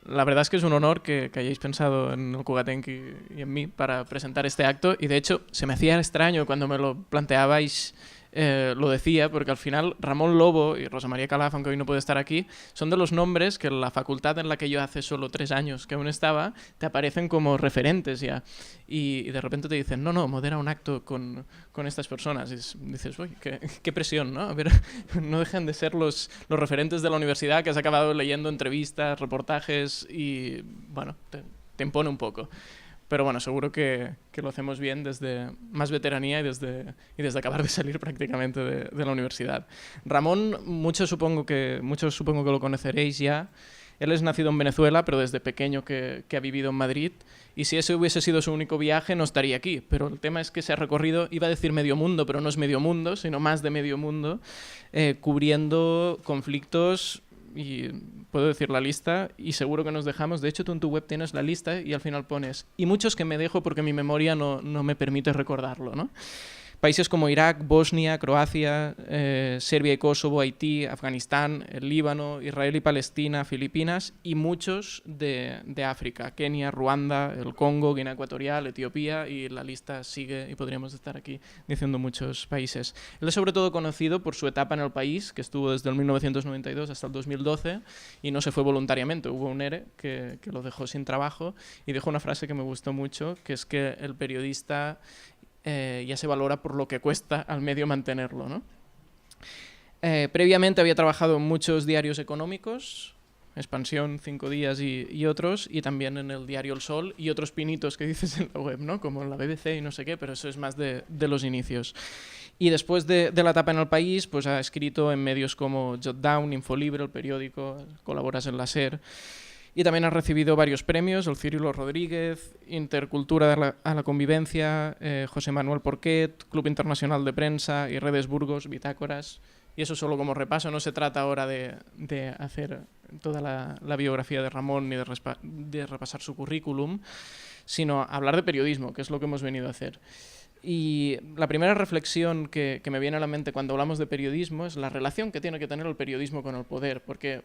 la verdad es que es un honor que hayáis pensado en el Cugatenc y en mí para presentar este acto, y de hecho se me hacía extraño cuando me lo planteabais. Lo decía porque al final Ramón Lobo y Rosa María Calaf, aunque hoy no puede estar aquí, son de los nombres que en la facultad en la que yo hace solo 3 años que aún estaba te aparecen como referentes ya, y de repente te dicen no, modera un acto con estas personas, y dices, uy, qué presión, ¿no? A ver, no dejan de ser los referentes de la universidad que has acabado leyendo entrevistas, reportajes, y bueno, te impone un poco. Pero bueno, seguro que lo hacemos bien desde más veteranía y desde acabar de salir prácticamente de la universidad. Ramón, muchos supongo que lo conoceréis ya. Él es nacido en Venezuela, pero desde pequeño que ha vivido en Madrid. Y si ese hubiese sido su único viaje, no estaría aquí. Pero el tema es que se ha recorrido, iba a decir medio mundo, pero no es medio mundo, sino más de medio mundo, cubriendo conflictos. Y puedo decir la lista y seguro que nos dejamos. De hecho, tú en tu web tienes la lista y al final pones y muchos que me dejo porque mi memoria no me permite recordarlo, ¿no? Países como Irak, Bosnia, Croacia, Serbia y Kosovo, Haití, Afganistán, el Líbano, Israel y Palestina, Filipinas y muchos de África, Kenia, Ruanda, el Congo, Guinea Ecuatorial, Etiopía, y la lista sigue y podríamos estar aquí diciendo muchos países. Él es sobre todo conocido por su etapa en el país, que estuvo desde el 1992 hasta el 2012 y no se fue voluntariamente, hubo un ERE que lo dejó sin trabajo, y dijo una frase que me gustó mucho, que es que el periodista ya se valora por lo que cuesta al medio mantenerlo, ¿no? Previamente había trabajado en muchos diarios económicos, Expansión, 5 Días y otros, y también en el diario El Sol y otros pinitos que dices en la web, ¿no? Como en la BBC y no sé qué, pero eso es más de los inicios. Y después de la etapa en el país, pues ha escrito en medios como Jotdown, Infolibre, El Periódico, colaboras en la SER. Y también ha recibido varios premios, el Cirilo Rodríguez, Intercultura a la Convivencia, José Manuel Porquet, Club Internacional de Prensa y Redes Burgos, Bitácoras. Y eso solo como repaso, no se trata ahora de hacer toda la biografía de Ramón ni de repasar su currículum, sino hablar de periodismo, que es lo que hemos venido a hacer. Y la primera reflexión que me viene a la mente cuando hablamos de periodismo es la relación que tiene que tener el periodismo con el poder, porque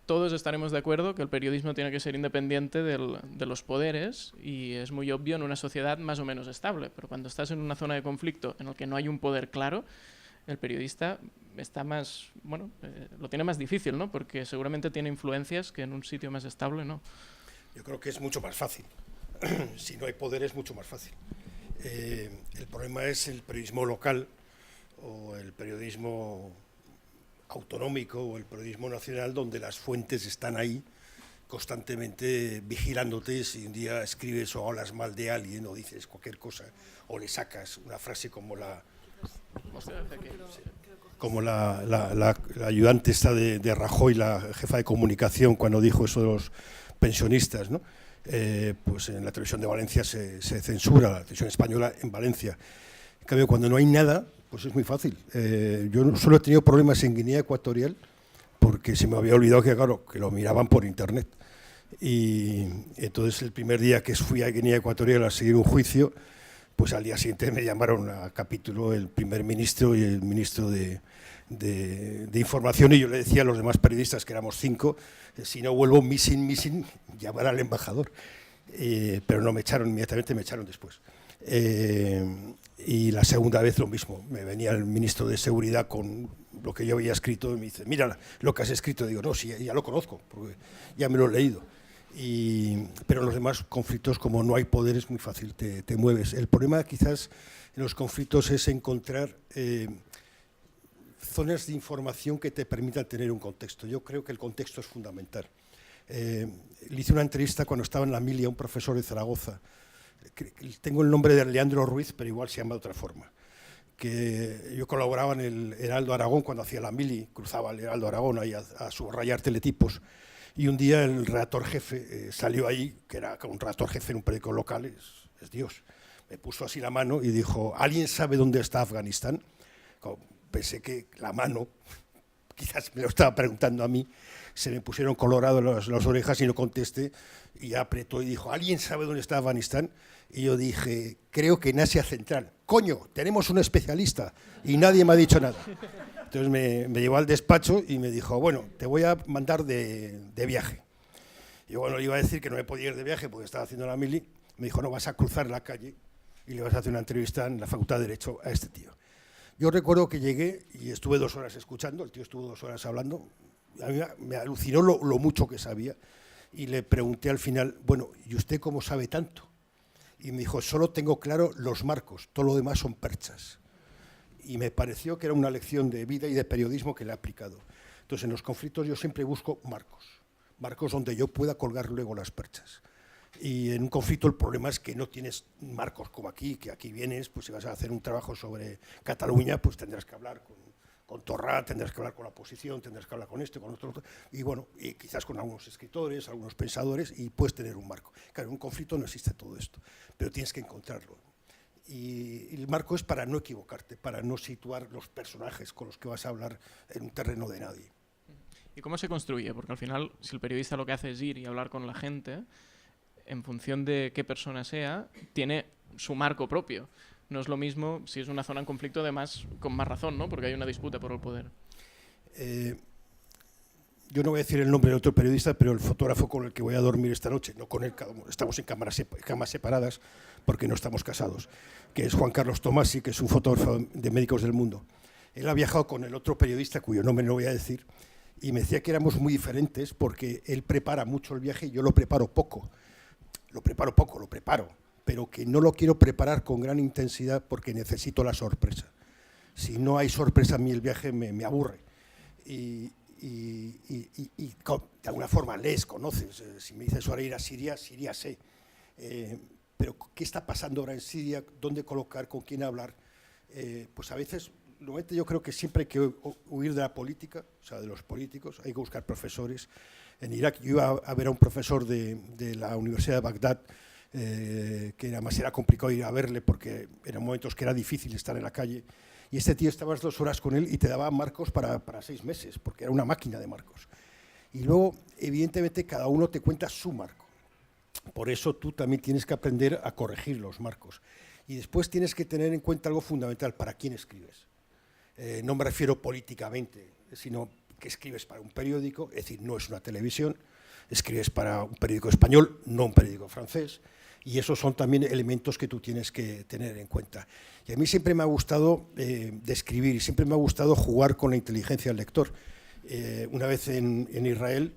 todos estaremos de acuerdo que el periodismo tiene que ser independiente de los poderes, y es muy obvio en una sociedad más o menos estable, pero cuando estás en una zona de conflicto en la que no hay un poder claro, el periodista está más, lo tiene más difícil, ¿no? Porque seguramente tiene influencias que en un sitio más estable no. Yo creo que es mucho más fácil. Si no hay poder es mucho más fácil. El problema es el periodismo local o el periodismo autonómico o el periodismo nacional, donde las fuentes están ahí constantemente vigilándote. Si un día escribes o hablas mal de alguien o dices cualquier cosa o le sacas una frase como la ayudante esta de Rajoy, la jefa de comunicación, cuando dijo eso de los pensionistas, ¿no? Pues en la televisión de Valencia se censura, la televisión española en Valencia. En cambio, cuando no hay nada, pues es muy fácil. Yo solo he tenido problemas en Guinea Ecuatorial porque se me había olvidado que, claro, que lo miraban por internet. Y entonces el primer día que fui a Guinea Ecuatorial a seguir un juicio, pues al día siguiente me llamaron a capítulo el primer ministro y el ministro de Información, y yo le decía a los demás periodistas, que éramos 5, si no vuelvo missing, llamar al embajador. Pero no me echaron inmediatamente, me echaron después. Y la segunda vez lo mismo, me venía el ministro de Seguridad con lo que yo había escrito y me dice, mira lo que has escrito. Digo, no, sí, ya lo conozco, porque ya me lo he leído. Pero en los demás conflictos, como no hay poder, es muy fácil, te mueves. El problema quizás en los conflictos es encontrar zonas de información que te permitan tener un contexto. Yo creo que el contexto es fundamental. Le hice una entrevista cuando estaba en la mili a un profesor de Zaragoza. Tengo el nombre de Leandro Ruiz, pero igual se llama de otra forma. Que yo colaboraba en el Heraldo Aragón cuando hacía la mili, cruzaba el Heraldo Aragón ahí a subrayar teletipos. Y un día el redactor jefe salió ahí, que era un redactor jefe en un periódico local, es Dios. Me puso así la mano y dijo, ¿alguien sabe dónde está Afganistán? Pensé que la mano, quizás me lo estaba preguntando a mí, se me pusieron colorados las orejas y no contesté, y apretó y dijo, ¿alguien sabe dónde está Afganistán? Y yo dije, creo que en Asia Central. Coño, tenemos un especialista, y nadie me ha dicho nada. Entonces me llevó al despacho y me dijo, bueno, te voy a mandar de viaje. Yo cuando le iba a decir que no me podía ir de viaje porque estaba haciendo la mili, me dijo, no, vas a cruzar la calle y le vas a hacer una entrevista en la Facultad de Derecho a este tío. Yo recuerdo que llegué y estuve 2 horas escuchando, el tío estuvo 2 horas hablando, a mí me alucinó lo mucho que sabía y le pregunté al final, bueno, ¿y usted cómo sabe tanto? Y me dijo, solo tengo claro los marcos, todo lo demás son perchas. Y me pareció que era una lección de vida y de periodismo que le he aplicado. Entonces, en los conflictos yo siempre busco marcos donde yo pueda colgar luego las perchas. Y en un conflicto el problema es que no tienes marcos como aquí, que aquí vienes, pues si vas a hacer un trabajo sobre Cataluña, pues tendrás que hablar con Torra, tendrás que hablar con la oposición, tendrás que hablar con este, con otro, y bueno, y quizás con algunos escritores, algunos pensadores, y puedes tener un marco. Claro, en un conflicto no existe todo esto, pero tienes que encontrarlo. Y el marco es para no equivocarte, para no situar los personajes con los que vas a hablar en un terreno de nadie. ¿Y cómo se construye? Porque al final, si el periodista lo que hace es ir y hablar con la gente, en función de qué persona sea, tiene su marco propio. No es lo mismo si es una zona en conflicto, además, con más razón, ¿no? Porque hay una disputa por el poder. Yo no voy a decir el nombre de otro periodista, pero el fotógrafo con el que voy a dormir esta noche, no con él, estamos en camas separadas porque no estamos casados, que es Juan Carlos Tomasi, que es un fotógrafo de Médicos del Mundo. Él ha viajado con el otro periodista, cuyo nombre no voy a decir, y me decía que éramos muy diferentes porque él prepara mucho el viaje y yo lo preparo poco. Lo preparo, pero que no lo quiero preparar con gran intensidad porque necesito la sorpresa. Si no hay sorpresa, a mí el viaje me aburre. Y de alguna forma lees, conoces. Si me dices ahora ir a Siria, Siria sé. Pero ¿qué está pasando ahora en Siria? ¿Dónde colocar? ¿Con quién hablar? Pues a veces, normalmente yo creo que siempre hay que huir de la política, o sea, de los políticos, hay que buscar profesores. En Irak yo iba a ver a un profesor de la Universidad de Bagdad, que además era complicado ir a verle porque eran momentos que era difícil estar en la calle, y este tío estabas 2 horas con él y te daba marcos para 6 meses, porque era una máquina de marcos. Y luego, evidentemente, cada uno te cuenta su marco. Por eso tú también tienes que aprender a corregir los marcos. Y después tienes que tener en cuenta algo fundamental, ¿para quién escribes? No me refiero políticamente, sino que escribes para un periódico, es decir, no es una televisión, escribes para un periódico español, no un periódico francés, y esos son también elementos que tú tienes que tener en cuenta. Y a mí siempre me ha gustado describir, y siempre me ha gustado jugar con la inteligencia del lector. Una vez en Israel,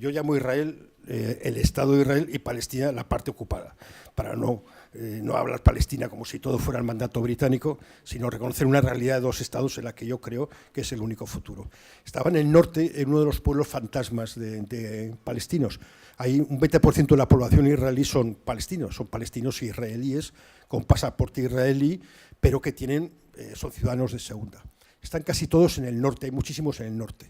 yo llamo Israel el Estado de Israel y Palestina la parte ocupada, para no hablar Palestina como si todo fuera el mandato británico, sino reconocer una realidad de 2 estados en la que yo creo que es el único futuro. Estaba en el norte, en uno de los pueblos fantasmas de palestinos. Hay un 20% de la población israelí son palestinos israelíes con pasaporte israelí, pero que son ciudadanos de segunda. Están casi todos en el norte, hay muchísimos en el norte.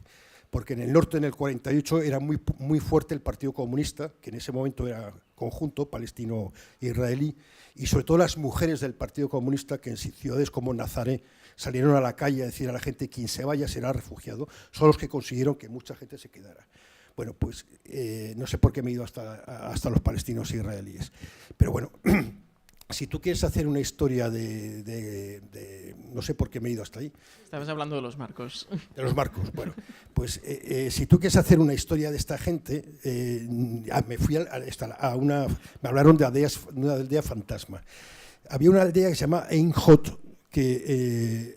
Porque en el norte, en el 48, era muy fuerte el Partido Comunista, que en ese momento era conjunto palestino-israelí, y sobre todo las mujeres del Partido Comunista, que en ciudades como Nazaret salieron a la calle a decir a la gente, quien se vaya será refugiado, son los que consiguieron que mucha gente se quedara. Bueno, pues no sé por qué me he ido hasta los palestinos israelíes. Pero bueno, si tú quieres hacer una historia no sé por qué me he ido hasta ahí. Estabas hablando de los marcos. De los marcos, bueno. Pues si tú quieres hacer una historia de esta gente, me fui me hablaron de una aldea fantasma. Había una aldea que se llama Ein Hot, que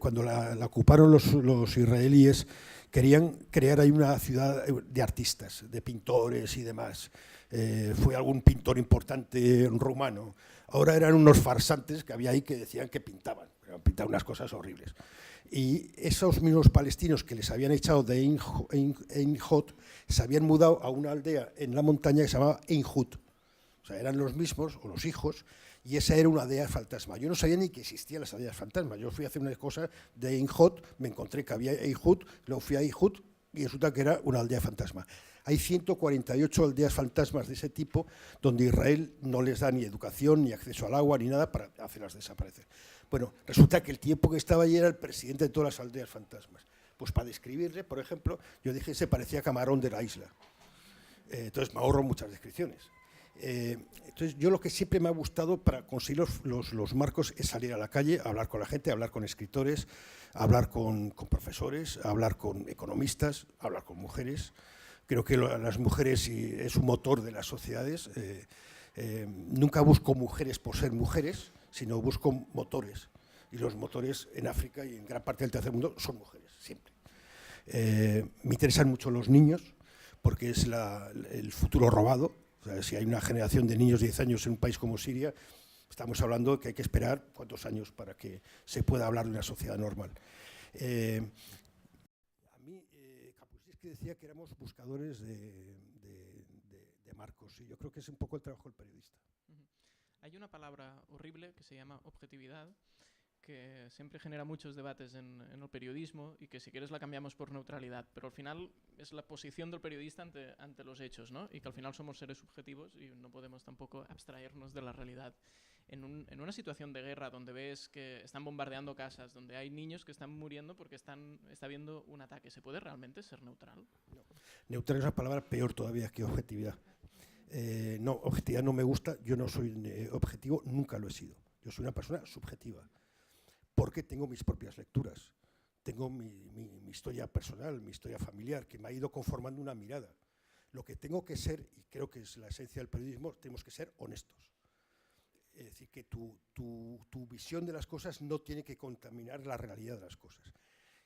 cuando la ocuparon los israelíes, querían crear ahí una ciudad de artistas, de pintores y demás. Fue algún pintor importante rumano. Ahora eran unos farsantes que había ahí que decían que pintaban unas cosas horribles. Y esos mismos palestinos que les habían echado de Ein Hot se habían mudado a una aldea en la montaña que se llamaba Ein Hut. O sea, eran los mismos, o los hijos, y esa era una aldea fantasma. Yo no sabía ni que existían las aldeas fantasmas. Yo fui a hacer una cosa de Ein Hot, me encontré que había Ein Hut, luego fui a Ein Hut y resulta que era una aldea fantasma. Hay 148 aldeas fantasmas de ese tipo donde Israel no les da ni educación, ni acceso al agua, ni nada para hacerlas desaparecer. Bueno, resulta que el tiempo que estaba allí era el presidente de todas las aldeas fantasmas. Pues para describirle, por ejemplo, yo dije que se parecía a Camarón de la isla. Entonces me ahorro muchas descripciones. Entonces yo lo que siempre me ha gustado para conseguir los marcos es salir a la calle, hablar con la gente, hablar con escritores, hablar con profesores, hablar con economistas, hablar con mujeres, Creo que las mujeres es un motor de las sociedades. Nunca busco mujeres por ser mujeres, sino busco motores. Y los motores en África y en gran parte del tercer mundo son mujeres, siempre. Me interesan mucho los niños, porque es el futuro robado. O sea, si hay una generación de niños de 10 años en un país como Siria, estamos hablando de que hay que esperar cuántos años para que se pueda hablar de una sociedad normal. A mí, Kapuscinski decía que éramos buscadores de marcos, y yo creo que es un poco el trabajo del periodista. Hay una palabra horrible que se llama objetividad, que siempre genera muchos debates en el periodismo y que si quieres la cambiamos por neutralidad, pero al final es la posición del periodista ante los hechos, ¿no? Y que al final somos seres subjetivos y no podemos tampoco abstraernos de la realidad. En una situación de guerra donde ves que están bombardeando casas, donde hay niños que están muriendo porque está habiendo un ataque, ¿se puede realmente ser neutral? No. Neutral es una palabra peor todavía que objetividad. No, objetividad no me gusta, yo no soy objetivo, nunca lo he sido. Yo soy una persona subjetiva, porque tengo mis propias lecturas, tengo mi historia personal, mi historia familiar, que me ha ido conformando una mirada. Lo que tengo que ser, y creo que es la esencia del periodismo, tenemos que ser honestos. Es decir, que tu visión de las cosas no tiene que contaminar la realidad de las cosas.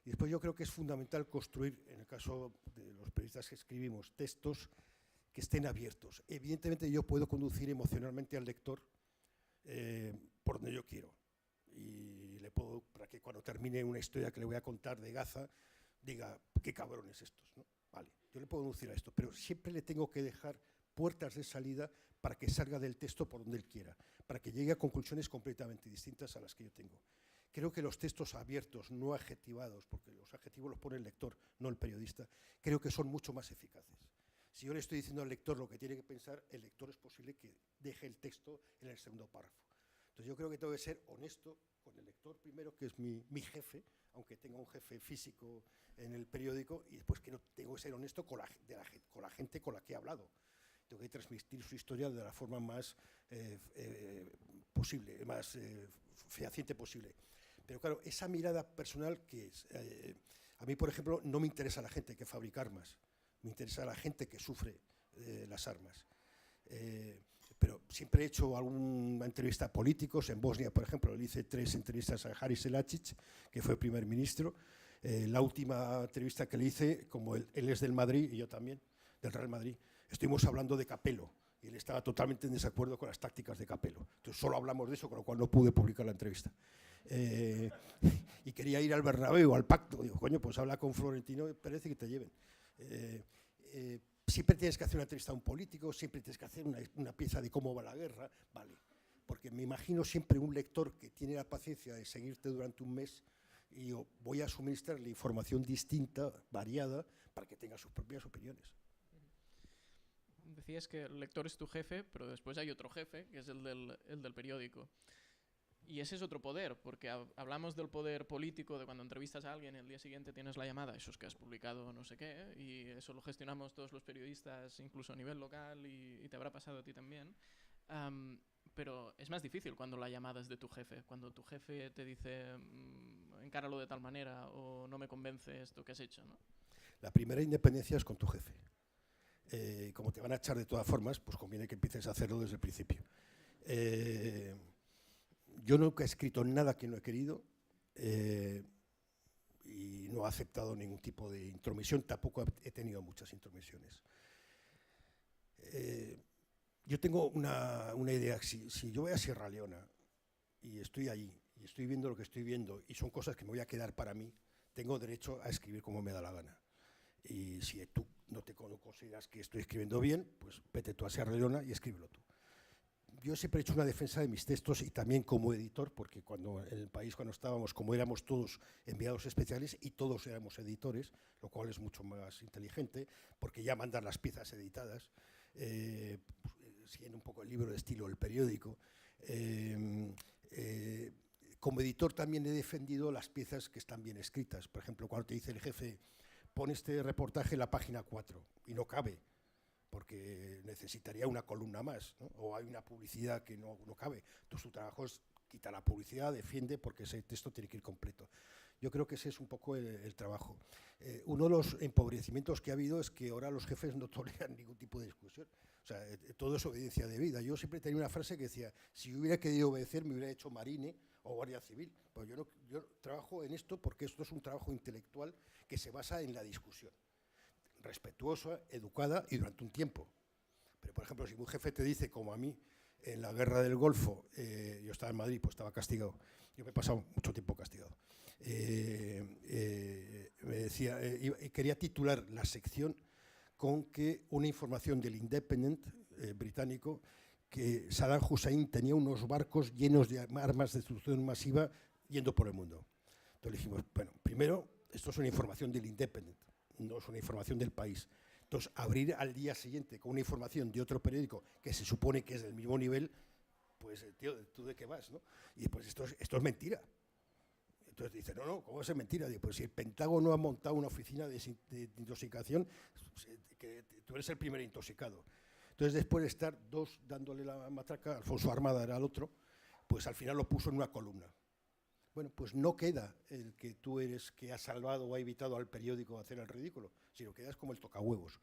Y después yo creo que es fundamental construir, en el caso de los periodistas que escribimos, textos que estén abiertos. Evidentemente yo puedo conducir emocionalmente al lector por donde yo quiero. Y le puedo, para que cuando termine una historia que le voy a contar de Gaza, diga, qué cabrones estos, ¿no? Vale, yo le puedo conducir a esto, pero siempre le tengo que dejar puertas de salida para que salga del texto por donde él quiera, para que llegue a conclusiones completamente distintas a las que yo tengo. Creo que los textos abiertos, no adjetivados, porque los adjetivos los pone el lector, no el periodista, creo que son mucho más eficaces. Si yo le estoy diciendo al lector lo que tiene que pensar, el lector es posible que deje el texto en el segundo párrafo. Entonces yo creo que tengo que ser honesto con el lector primero, que es mi jefe, aunque tenga un jefe físico en el periódico, y después que tengo que ser honesto con la gente con la que he hablado. Tengo que transmitir su historia de la forma más posible, más fehaciente posible. Pero claro, esa mirada personal que es, a mí, por ejemplo, no me interesa la gente que fabrica armas, me interesa la gente que sufre las armas. Pero siempre he hecho alguna entrevista a políticos. En Bosnia, por ejemplo, le hice 3 entrevistas a Haris Selačić, que fue primer ministro. La última entrevista que le hice, como él es del Madrid y yo también, del Real Madrid, estuvimos hablando de Capello y él estaba totalmente en desacuerdo con las tácticas de Capello. Entonces solo hablamos de eso, con lo cual no pude publicar la entrevista. Y quería ir al Bernabéu, al Pacto. Digo, coño, pues habla con Florentino y parece que te lleven. Siempre tienes que hacer una entrevista a un político, siempre tienes que hacer una pieza de cómo va la guerra, vale. Porque me imagino siempre un lector que tiene la paciencia de seguirte durante un mes y yo voy a suministrarle información distinta, variada, para que tenga sus propias opiniones. Decías que el lector es tu jefe, pero después hay otro jefe, que es el del periódico. Y ese es otro poder, porque hablamos del poder político, de cuando entrevistas a alguien y el día siguiente tienes la llamada, eso es que has publicado no sé qué, y eso lo gestionamos todos los periodistas, incluso a nivel local, y te habrá pasado a ti también. Pero es más difícil cuando la llamada es de tu jefe, cuando tu jefe te dice encáralo de tal manera o no me convence esto que has hecho, ¿no? La primera independencia es con tu jefe. Como te van a echar de todas formas, pues conviene que empieces a hacerlo desde el principio. Yo nunca he escrito nada que no he querido y no he aceptado ningún tipo de intromisión, tampoco he tenido muchas intromisiones. Yo tengo una idea, si yo voy a Sierra Leona y estoy ahí y estoy viendo lo que estoy viendo y son cosas que me voy a quedar para mí, tengo derecho a escribir como me da la gana. Y si tú no te consideras que estoy escribiendo bien, pues vete tú a Sierra Leona y escríbelo tú. Yo siempre he hecho una defensa de mis textos y también como editor, porque cuando en el país, cuando estábamos, como éramos todos enviados especiales y todos éramos editores, lo cual es mucho más inteligente, porque ya mandan las piezas editadas, siguiendo un poco el libro de estilo del periódico. Como editor también he defendido las piezas que están bien escritas. Por ejemplo, cuando te dice el jefe, pon este reportaje en la página 4, y no cabe, porque necesitaría una columna más, ¿no? O hay una publicidad que no cabe. Entonces su trabajo es quitar la publicidad, defiende, porque ese texto tiene que ir completo. Yo creo que ese es un poco el trabajo. Uno de los empobrecimientos que ha habido es que ahora los jefes no toleran ningún tipo de discusión. O sea, todo es obediencia debida. Yo siempre tenía una frase que decía, si hubiera querido obedecer me hubiera hecho marine o guardia civil. Pues yo trabajo en esto porque esto es un trabajo intelectual que se basa en la discusión. Respetuosa, educada y durante un tiempo. Pero, por ejemplo, si un jefe te dice, como a mí, en la guerra del Golfo, yo estaba en Madrid, pues estaba castigado, yo me he pasado mucho tiempo castigado, me decía, quería titular la sección con que una información del Independent británico, que Saddam Hussein tenía unos barcos llenos de armas de destrucción masiva yendo por el mundo. Entonces dijimos, bueno, primero, esto es una información del Independent, no es una información del país. Entonces, abrir al día siguiente con una información de otro periódico que se supone que es del mismo nivel, pues, tío, ¿tú de qué vas, no? Y pues esto es mentira. Entonces dice, no, ¿cómo va a ser mentira? Digo, pues si el Pentágono ha montado una oficina de intoxicación, que tú eres el primer intoxicado. Entonces, después de estar dos dándole la matraca, Alfonso Armada era el otro, pues al final lo puso en una columna. Bueno, pues no queda el que tú eres que has salvado o ha evitado al periódico hacer el ridículo, sino quedas como el tocahuevos.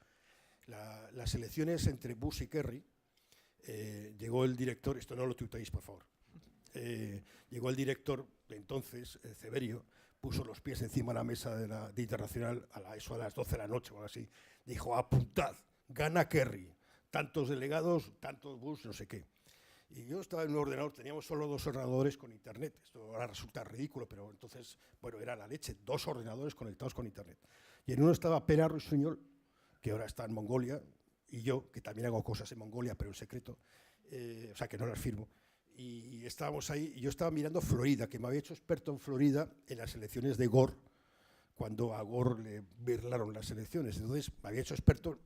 Las elecciones entre Bush y Kerry, llegó el director, esto no lo tuitéis, por favor, llegó el director de entonces, Severio, puso los pies encima de la mesa de Internacional eso a las 12 de la noche o algo así, dijo, apuntad, gana Kerry, tantos delegados, tantos Bush, no sé qué. Y yo estaba en un ordenador, teníamos solo 2 ordenadores con internet. Esto ahora resulta ridículo, pero entonces, bueno, era la leche, 2 ordenadores conectados con internet. Y en uno estaba Pere Ruizuñol, que ahora está en Mongolia, y yo, que también hago cosas en Mongolia, pero en secreto, o sea, que no las firmo. Y estábamos ahí, y yo estaba mirando Florida, que me había hecho experto en Florida en las elecciones de Gore, cuando a Gore le birlaron las elecciones. Entonces, me había hecho experto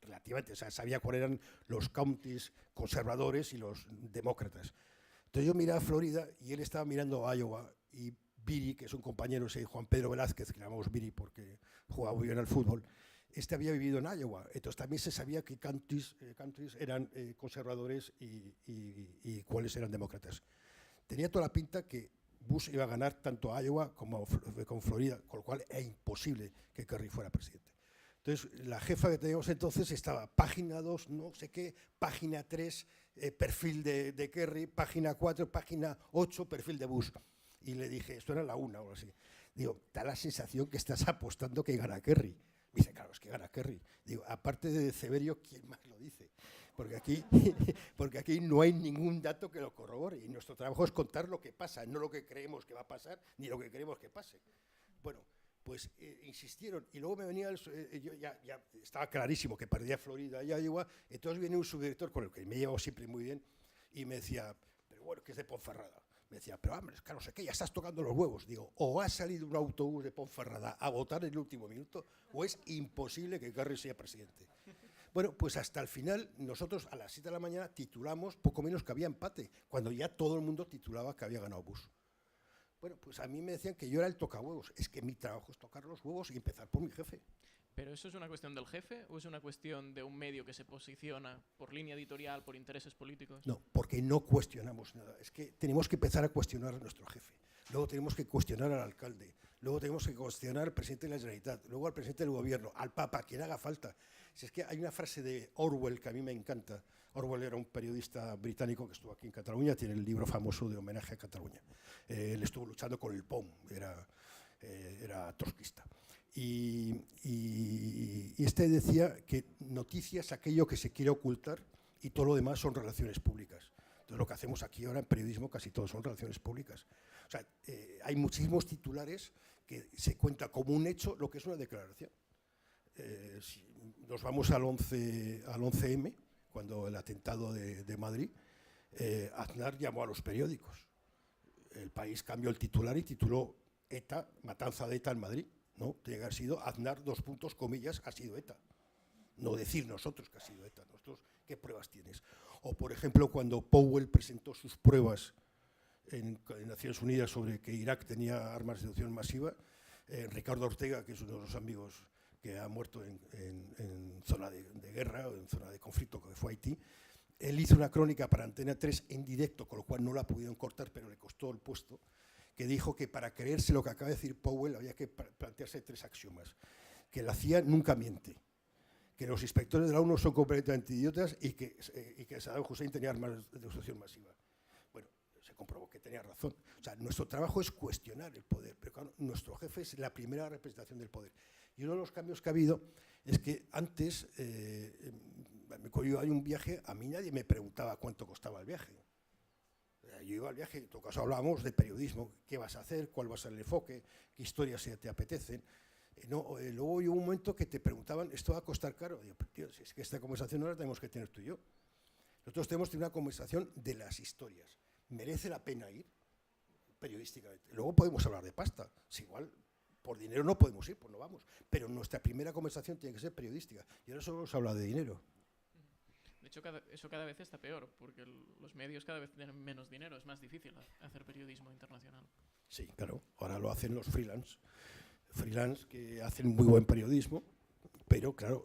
relativamente, o sea, sabía cuáles eran los counties conservadores y los demócratas. Entonces yo miraba a Florida y él estaba mirando a Iowa y Viri, que es un compañero, ese Juan Pedro Velázquez, que le llamamos Viri porque jugaba muy bien al fútbol, había vivido en Iowa, entonces también se sabía qué counties eran conservadores y cuáles eran demócratas. Tenía toda la pinta que Bush iba a ganar tanto a Iowa como con Florida, con lo cual es imposible que Kerry fuera presidente. Entonces, la jefa que teníamos entonces estaba página 2, no sé qué, página 3, perfil de Kerry, página 4, página 8, perfil de Bush. Y le dije, esto era la 1 o algo así. Digo, da la sensación que estás apostando que gana Kerry. Me dice, claro, es que gana Kerry. Digo, aparte de Severio, ¿quién más lo dice? Porque aquí no hay ningún dato que lo corrobore. Y nuestro trabajo es contar lo que pasa, no lo que creemos que va a pasar, ni lo que queremos que pase. Bueno, pues insistieron, y luego me venía, yo ya estaba clarísimo que perdía Florida y Iowa, entonces viene un subdirector con el que me he llevado siempre muy bien, y me decía, pero bueno, que es de Ponferrada. Me decía, pero hombre, claro, no sé qué, ya estás tocando los huevos. Digo, o ha salido un autobús de Ponferrada a votar en el último minuto, o es imposible que Kerry sea presidente. Bueno, pues hasta el final, nosotros a las 7 de la mañana titulamos poco menos que había empate, cuando ya todo el mundo titulaba que había ganado Bush. Bueno, pues a mí me decían que yo era el tocahuevos. Es que mi trabajo es tocar los huevos y empezar por mi jefe. ¿Pero eso es una cuestión del jefe o es una cuestión de un medio que se posiciona por línea editorial, por intereses políticos? No, porque no cuestionamos nada. Es que tenemos que empezar a cuestionar a nuestro jefe. Luego tenemos que cuestionar al alcalde. Luego tenemos que cuestionar al presidente de la Generalitat. Luego al presidente del gobierno, al Papa, quien haga falta. Si es que hay una frase de Orwell que a mí me encanta. Orwell era un periodista británico que estuvo aquí en Cataluña, tiene el libro famoso de homenaje a Cataluña. Él estuvo luchando con el POM, era trotskista. Y este decía que noticia es aquello que se quiere ocultar y todo lo demás son relaciones públicas. Entonces, lo que hacemos aquí ahora en periodismo casi todo son relaciones públicas. O sea, hay muchísimos titulares que se cuenta como un hecho lo que es una declaración. Si nos vamos al 11M, cuando el atentado de Madrid, Aznar llamó a los periódicos. El País cambió el titular y tituló ETA, matanza de ETA en Madrid. No, tiene que haber sido Aznar, comillas, ha sido ETA. No decir nosotros que ha sido ETA. Nosotros, ¿qué pruebas tienes? O, por ejemplo, cuando Powell presentó sus pruebas en Naciones Unidas sobre que Irak tenía armas de destrucción masiva, Ricardo Ortega, que es uno de los amigos que ha muerto en zona de guerra o en zona de conflicto, que fue Haití, él hizo una crónica para Antena 3 en directo, con lo cual no la pudieron cortar, pero le costó el puesto, que dijo que para creerse lo que acaba de decir Powell había que plantearse 3 axiomas. Que la CIA nunca miente, que los inspectores de la ONU son completamente idiotas y que Saddam Hussein tenía armas de destrucción masiva. Bueno, se comprobó que tenía razón. O sea, nuestro trabajo es cuestionar el poder, pero claro, nuestro jefe es la primera representación del poder. Y uno de los cambios que ha habido es que antes, cuando yo iba a un viaje, a mí nadie me preguntaba cuánto costaba el viaje. Yo iba al viaje, en todo caso hablábamos de periodismo, qué vas a hacer, cuál va a ser el enfoque, qué historias te apetecen. Luego hubo un momento que te preguntaban, ¿esto va a costar caro? Digo, tío, si es que esta conversación no la tenemos que tener tú y yo. Nosotros tenemos que tener una conversación de las historias. ¿Merece la pena ir periodísticamente? Luego podemos hablar de pasta. Si igual por dinero no podemos ir, pues no vamos. Pero nuestra primera conversación tiene que ser periodística. Y ahora solo se habla de dinero. De hecho, eso cada vez está peor, porque los medios cada vez tienen menos dinero. Es más difícil hacer periodismo internacional. Sí, claro. Ahora lo hacen los freelance. Freelance que hacen muy buen periodismo, pero claro,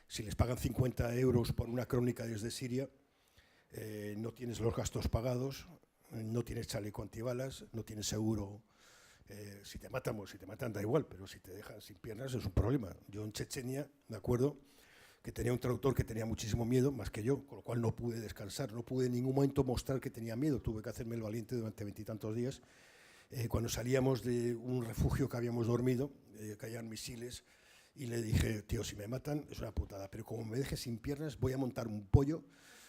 si les pagan 50 euros por una crónica desde Siria, no tienes los gastos pagados, no tienes chaleco antibalas, no tienes seguro. Si te matan da igual, pero si te dejan sin piernas es un problema. Yo en Chechenia, me acuerdo que tenía un traductor que tenía muchísimo miedo, más que yo, con lo cual no pude descansar, no pude en ningún momento mostrar que tenía miedo, tuve que hacerme el valiente durante 20 y tantos días. Cuando salíamos de un refugio que habíamos dormido, caían misiles, y le dije, tío, si me matan es una putada, pero como me dejes sin piernas voy a montar un pollo.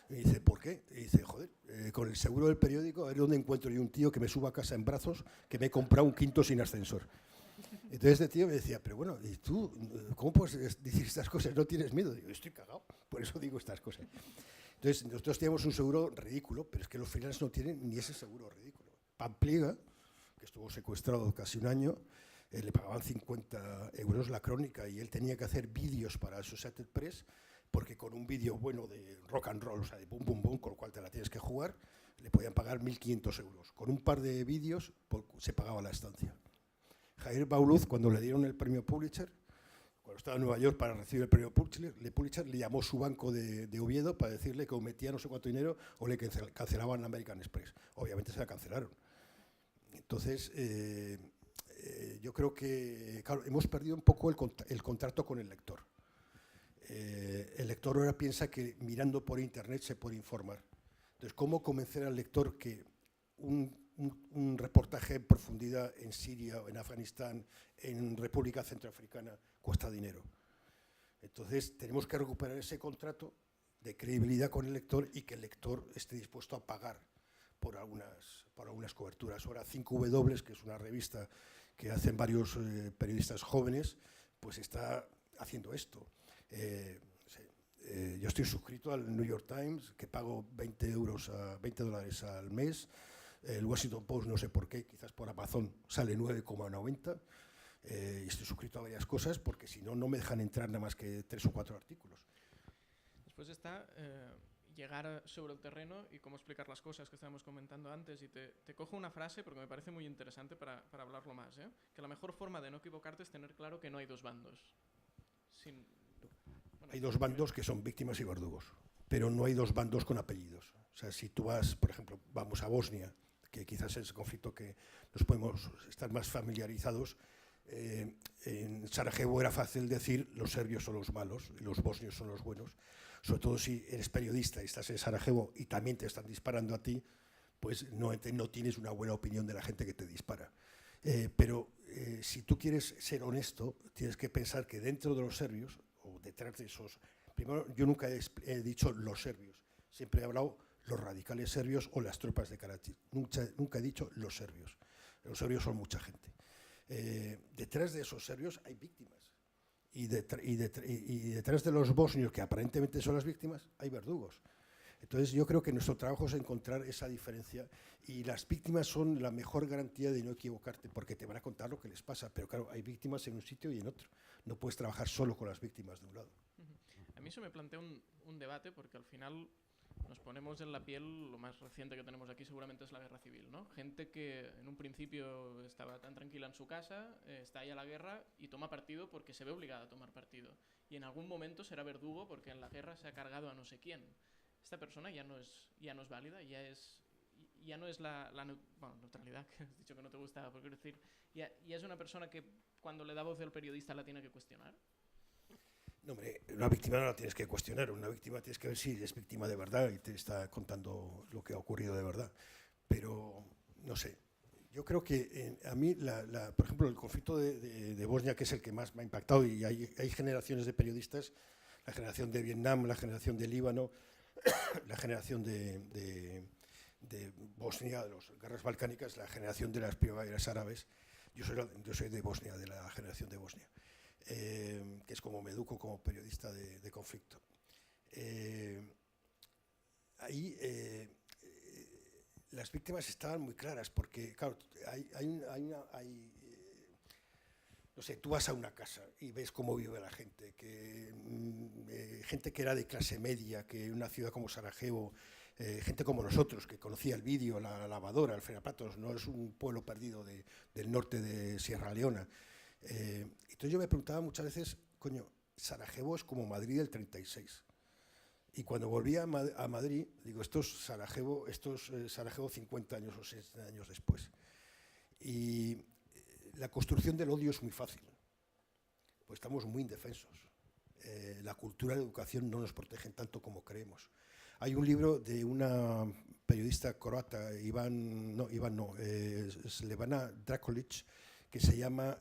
Y dice, ¿por qué? Y dice, joder, con el seguro del periódico, a ver dónde encuentro yo un tío que me suba a casa en brazos, que me he comprado un quinto sin ascensor. Entonces este tío me decía, pero bueno, ¿y tú cómo puedes decir estas cosas? ¿No tienes miedo? Digo, estoy cagado, por eso digo estas cosas. Entonces nosotros teníamos un seguro ridículo, pero es que los freelance no tienen ni ese seguro ridículo. Pampliega, que estuvo secuestrado casi un año, le pagaban 50 euros la crónica y él tenía que hacer vídeos para el Associated Press, porque con un vídeo bueno de rock and roll, o sea, de boom, boom, boom, con lo cual te la tienes que jugar, le podían pagar 1.500 euros. Con un par de vídeos se pagaba la estancia. Jair Bauluz, cuando le dieron el premio Pulitzer, cuando estaba en Nueva York para recibir el premio Pulitzer, le llamó su banco de Oviedo para decirle que o metía no sé cuánto dinero o le cancelaban American Express. Obviamente se la cancelaron. Entonces, yo creo que claro, hemos perdido un poco el contrato con el lector. El lector ahora piensa que mirando por internet se puede informar. Entonces, ¿cómo convencer al lector que un reportaje en profundidad en Siria, en Afganistán, en República Centroafricana cuesta dinero? Entonces, tenemos que recuperar ese contrato de credibilidad con el lector y que el lector esté dispuesto a pagar por algunas coberturas. Ahora 5W, que es una revista que hacen varios periodistas jóvenes, pues está haciendo esto. Yo estoy suscrito al New York Times, que pago $20 al mes. El Washington Post, no sé por qué, quizás por Amazon, sale 9,90. Y estoy suscrito a varias cosas porque si no, no me dejan entrar nada más que 3 o 4 artículos. Después está llegar sobre el terreno y cómo explicar las cosas que estábamos comentando antes. Y te cojo una frase porque me parece muy interesante para hablarlo más. Que la mejor forma de no equivocarte es tener claro que no hay dos bandos. Hay dos bandos que son víctimas y verdugos, pero no hay dos bandos con apellidos. O sea, si tú vas, por ejemplo, vamos a Bosnia, que quizás es el conflicto que nos podemos estar más familiarizados, en Sarajevo era fácil decir los serbios son los malos y los bosnios son los buenos, sobre todo si eres periodista y estás en Sarajevo y también te están disparando a ti, pues no tienes una buena opinión de la gente que te dispara. Pero si tú quieres ser honesto, tienes que pensar que dentro de los serbios, o detrás de esos, primero yo nunca he dicho los serbios, siempre he hablado los radicales serbios o las tropas de Karadzic, nunca he dicho los serbios son mucha gente. Detrás de esos serbios hay víctimas y detrás de los bosnios que aparentemente son las víctimas hay verdugos. Entonces yo creo que nuestro trabajo es encontrar esa diferencia y las víctimas son la mejor garantía de no equivocarte porque te van a contar lo que les pasa, pero claro, hay víctimas en un sitio y en otro. No puedes trabajar solo con las víctimas de un lado. A mí eso me plantea un debate porque al final nos ponemos en la piel, lo más reciente que tenemos aquí seguramente es la guerra civil, ¿no? Gente que en un principio estaba tan tranquila en su casa, estalla la guerra y toma partido porque se ve obligada a tomar partido. Y en algún momento será verdugo porque en la guerra se ha cargado a no sé quién. Esta persona ya no es válida, ya ya no es bueno, neutralidad, que has dicho que no te gusta, porque decir, ya es una persona que cuando le da voz al periodista la tiene que cuestionar. No, hombre, una víctima no la tienes que cuestionar, una víctima tienes que ver si es víctima de verdad y te está contando lo que ha ocurrido de verdad. Pero, no sé, yo creo que a mí, por ejemplo, el conflicto de Bosnia, que es el que más me ha impactado, y hay generaciones de periodistas, la generación de Vietnam, la generación de Líbano, la generación de Bosnia, de las guerras balcánicas, la generación de las primaveras árabes. Yo soy de Bosnia, de la generación de Bosnia. Que es como me educo como periodista de conflicto. Ahí las víctimas estaban muy claras, porque, claro, no sé, tú vas a una casa y ves cómo vive la gente, gente que era de clase media, que en una ciudad como Sarajevo, gente como nosotros, que conocía el vídeo, la lavadora, el Frenaplatos, no es un pueblo perdido del norte de Sierra Leona. Entonces yo me preguntaba muchas veces, coño, Sarajevo es como Madrid del 36. Y cuando volví a Madrid, digo, esto es Sarajevo 50 años o 60 años después. Y la construcción del odio es muy fácil, pues estamos muy indefensos. La cultura y la educación no nos protegen tanto como creemos. Hay un libro de una periodista croata, Slevana Drakolic, que se llama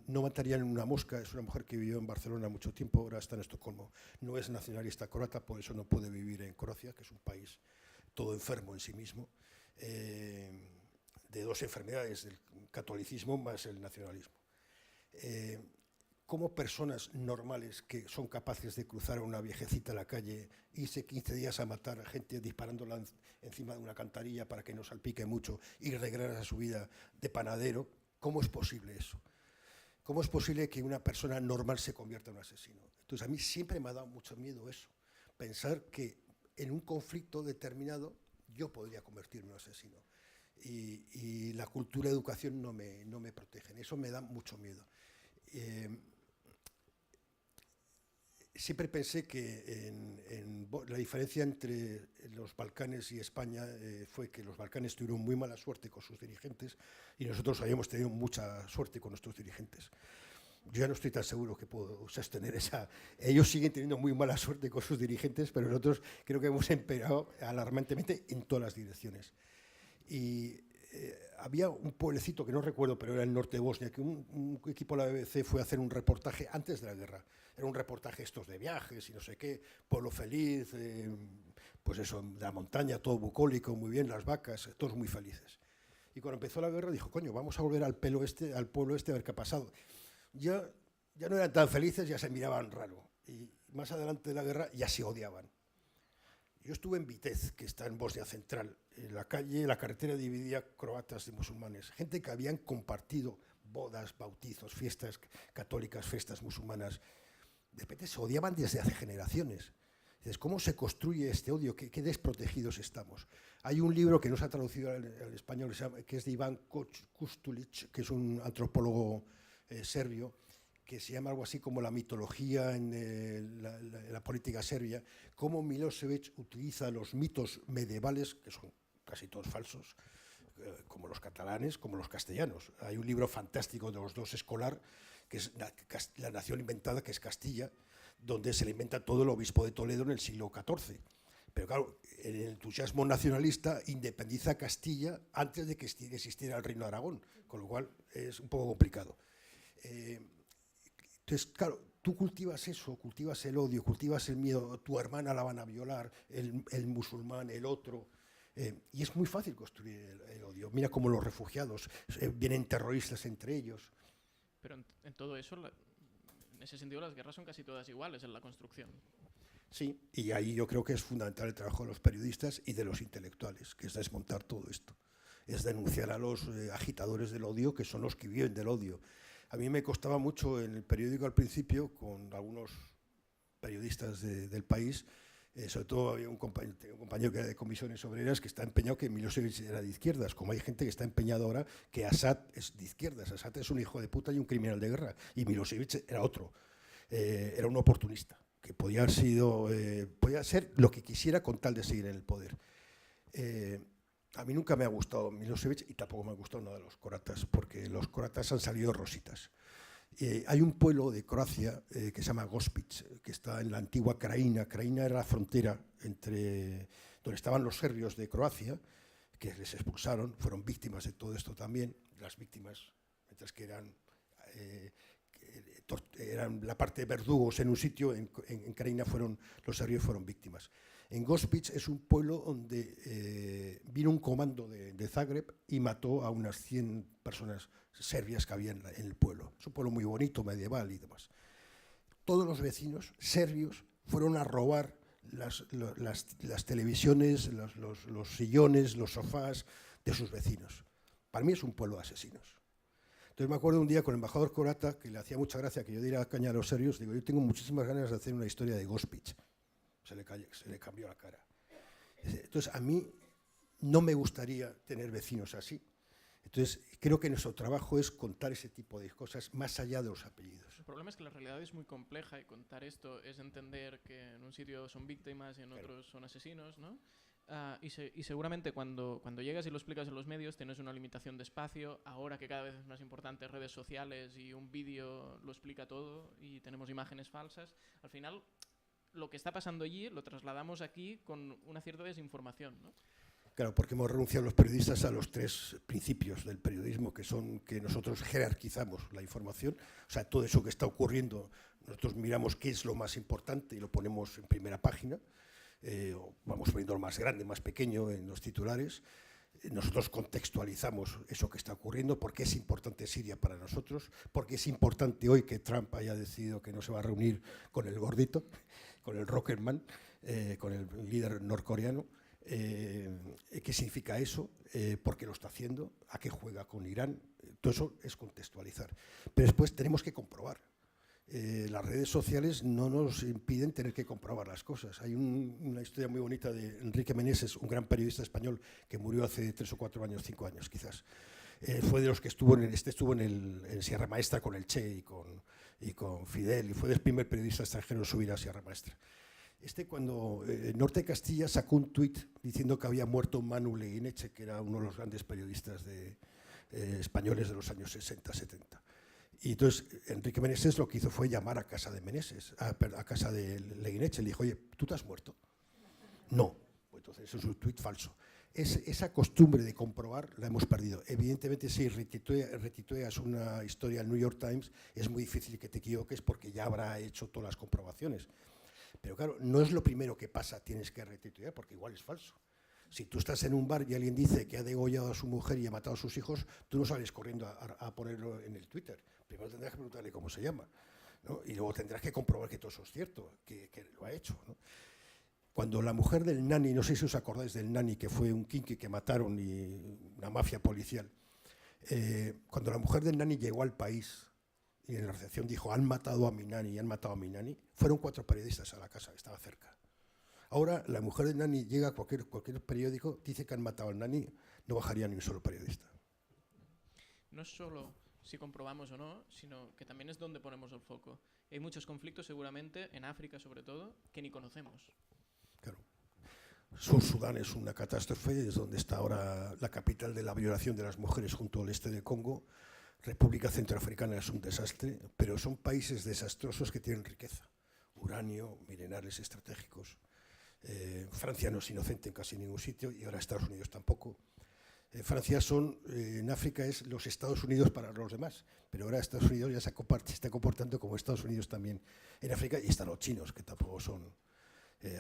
No matarían una mosca. Es una mujer que vivió en Barcelona mucho tiempo, ahora está en Estocolmo. No es nacionalista croata, por eso no puede vivir en Croacia, que es un país todo enfermo en sí mismo, de dos enfermedades, el catolicismo más el nacionalismo. Cómo personas normales que son capaces de cruzar a una viejecita a la calle, irse 15 días a matar a gente disparándola encima de una cantarilla para que no salpique mucho y regresar a su vida de panadero, ¿cómo es posible eso? ¿Cómo es posible que una persona normal se convierta en un asesino? Entonces a mí siempre me ha dado mucho miedo eso, pensar que en un conflicto determinado yo podría convertirme en un asesino. Y la cultura y la educación no me protegen, eso me da mucho miedo. Siempre pensé que la diferencia entre los Balcanes y España fue que los Balcanes tuvieron muy mala suerte con sus dirigentes y nosotros habíamos tenido mucha suerte con nuestros dirigentes. Yo ya no estoy tan seguro que puedo sostener esa. Ellos siguen teniendo muy mala suerte con sus dirigentes, pero nosotros creo que hemos empeorado alarmantemente en todas las direcciones. Y había un pueblecito que no recuerdo, pero era en el norte de Bosnia, que un equipo de la BBC fue a hacer un reportaje antes de la guerra. Era un reportaje estos de viajes y no sé qué, pueblo feliz, pues eso, de la montaña, todo bucólico, muy bien, las vacas, todos muy felices. Y cuando empezó la guerra dijo, coño, vamos a volver al pueblo este a ver qué ha pasado. Ya no eran tan felices, ya se miraban raro. Y más adelante de la guerra ya se odiaban. Yo estuve en Vitez, que está en Bosnia Central. En la carretera dividía croatas y musulmanes. Gente que habían compartido bodas, bautizos, fiestas católicas, fiestas musulmanas. De repente se odiaban desde hace generaciones. Entonces, ¿cómo se construye este odio? ¿Qué desprotegidos estamos? Hay un libro que no se ha traducido al español, que es de Iván Kustulic, que es un antropólogo serbio, que se llama algo así como la mitología en la política serbia, cómo Milosevic utiliza los mitos medievales, que son casi todos falsos, como los catalanes, como los castellanos. Hay un libro fantástico de los dos escolar, que es La nación inventada, que es Castilla, donde se le inventa todo el obispo de Toledo en el siglo XIV. Pero claro, el entusiasmo nacionalista independiza Castilla antes de que existiera el Reino de Aragón, con lo cual es un poco complicado. Entonces, claro, tú cultivas eso, cultivas el odio, cultivas el miedo, tu hermana la van a violar, el musulmán, el otro, y es muy fácil construir el odio. Mira cómo los refugiados, vienen terroristas entre ellos. Pero en todo eso, en ese sentido, las guerras son casi todas iguales en la construcción. Sí, y ahí yo creo que es fundamental el trabajo de los periodistas y de los intelectuales, que es desmontar todo esto. Es denunciar a los agitadores del odio, que son los que viven del odio. A mí me costaba mucho en el periódico al principio, con algunos periodistas del país, sobre todo había un compañero que era de Comisiones Obreras que está empeñado que Milosevic era de izquierdas, como hay gente que está empeñada ahora que Assad es de izquierdas. Assad es un hijo de puta y un criminal de guerra, y Milosevic era otro, era un oportunista, que podía ser lo que quisiera con tal de seguir en el poder. A mí nunca me ha gustado Milosevic y tampoco me ha gustado nada de los croatas, porque los croatas han salido rositas. Hay un pueblo de Croacia que se llama Gospić, que está en la antigua Krajina. Krajina era la frontera entre donde estaban los serbios de Croacia, que les expulsaron, fueron víctimas de todo esto también. Las víctimas, mientras que eran la parte de verdugos en un sitio, en Krajina los serbios fueron víctimas. En Gospić es un pueblo donde vino un comando de Zagreb y mató a unas 100 personas serbias que había en el pueblo. Es un pueblo muy bonito, medieval y demás. Todos los vecinos serbios fueron a robar las televisiones, los sillones, los sofás de sus vecinos. Para mí es un pueblo de asesinos. Entonces me acuerdo un día con el embajador croata, que le hacía mucha gracia que yo diera caña a los serbios, digo, yo tengo muchísimas ganas de hacer una historia de Gospić. Se le cambió la cara. Entonces a mí no me gustaría tener vecinos así. Entonces creo que nuestro trabajo es contar ese tipo de cosas más allá de los apellidos. El problema es que la realidad es muy compleja y contar esto es entender que en un sitio son víctimas y en otros son asesinos, ¿no? Y seguramente cuando llegas y lo explicas en los medios tienes una limitación de espacio. Ahora que cada vez es más importante redes sociales y un vídeo lo explica todo y tenemos imágenes falsas, al final lo que está pasando allí lo trasladamos aquí con una cierta desinformación, ¿no? Claro, porque hemos renunciado los periodistas a los 3 principios del periodismo, que son que nosotros jerarquizamos la información, o sea, todo eso que está ocurriendo, nosotros miramos qué es lo más importante y lo ponemos en primera página, o vamos poniendo lo más grande, más pequeño en los titulares. Nosotros contextualizamos eso que está ocurriendo, por qué es importante Siria para nosotros, por qué es importante hoy que Trump haya decidido que no se va a reunir con el gordito, con el Rockerman, con el líder norcoreano. ¿Qué significa eso? ¿Por qué lo está haciendo? ¿A qué juega con Irán? Todo eso es contextualizar. Pero después tenemos que comprobar. Las redes sociales no nos impiden tener que comprobar las cosas. Hay una historia muy bonita de Enrique Meneses, un gran periodista español que murió hace 3 o 4 años, 5 años quizás. Fue de los que estuvo en Sierra Maestra con el Che y con Fidel, y fue el primer periodista extranjero en subir a Sierra Maestra. Cuando Norte de Castilla sacó un tuit diciendo que había muerto Manu Leguineche, que era uno de los grandes periodistas españoles de los años 60-70. Y entonces Enrique Meneses lo que hizo fue llamar a casa de Meneses, a casa de Leguineche, le dijo, oye, ¿tú te has muerto? No. Pues entonces eso es un tuit falso. Esa costumbre de comprobar la hemos perdido. Evidentemente, si retitueas una historia al New York Times, es muy difícil que te equivoques porque ya habrá hecho todas las comprobaciones. Pero claro, no es lo primero que pasa, tienes que retitular, porque igual es falso. Si tú estás en un bar y alguien dice que ha degollado a su mujer y ha matado a sus hijos, tú no sales corriendo a ponerlo en el Twitter. Primero tendrás que preguntarle cómo se llama, ¿no? Y luego tendrás que comprobar que todo eso es cierto, que lo ha hecho, ¿no? Cuando la mujer del Nani, no sé si os acordáis del Nani, que fue un kinky que mataron y una mafia policial, cuando la mujer del Nani llegó al país y en la recepción dijo, han matado a mi nani, han matado a mi nani, fueron 4 periodistas a la casa, que estaba cerca. Ahora la mujer del nani llega a cualquier periódico, dice que han matado al nani, no bajaría ni un solo periodista. No es solo si comprobamos o no, sino que también es donde ponemos el foco. Hay muchos conflictos seguramente, en África sobre todo, que ni conocemos. Claro. Sur Sudán es una catástrofe, es donde está ahora la capital de la violación de las mujeres junto al este de Congo. República Centroafricana es un desastre, pero son países desastrosos que tienen riqueza, uranio, minerales estratégicos. Francia no es inocente en casi ningún sitio y ahora Estados Unidos tampoco. Francia en África es los Estados Unidos para los demás, pero ahora Estados Unidos ya se está comportando como Estados Unidos también en África, y están los chinos, que tampoco son,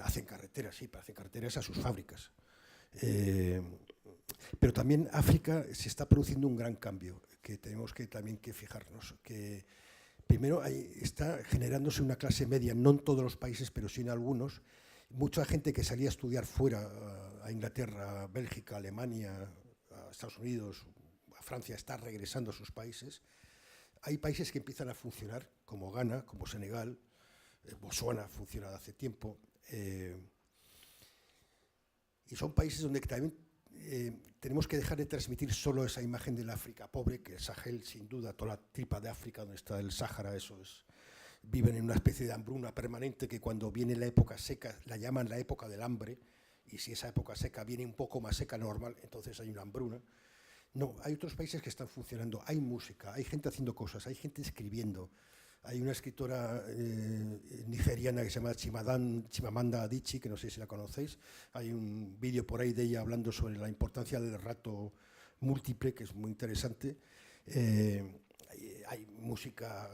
hacen carreteras, sí, pero hacen carreteras a sus fábricas. Pero también África se está produciendo un gran cambio que tenemos también que fijarnos, que primero está generándose una clase media, no en todos los países, pero sí en algunos. Mucha gente que salía a estudiar fuera, a Inglaterra, a Bélgica, a Alemania, a Estados Unidos, a Francia, está regresando a sus países. Hay países que empiezan a funcionar, como Ghana, como Senegal, Botsuana funciona de hace tiempo, y son países donde también tenemos que dejar de transmitir solo esa imagen del África pobre, que el Sahel, sin duda, toda la tripa de África, donde está el Sáhara, viven en una especie de hambruna permanente que cuando viene la época seca la llaman la época del hambre, y si esa época seca viene un poco más seca normal, entonces hay una hambruna. No, hay otros países que están funcionando, hay música, hay gente haciendo cosas, hay gente escribiendo. Hay una escritora nigeriana que se llama Chimamanda Adichie, que no sé si la conocéis. Hay un vídeo por ahí de ella hablando sobre la importancia del rato múltiple, que es muy interesante. Hay música,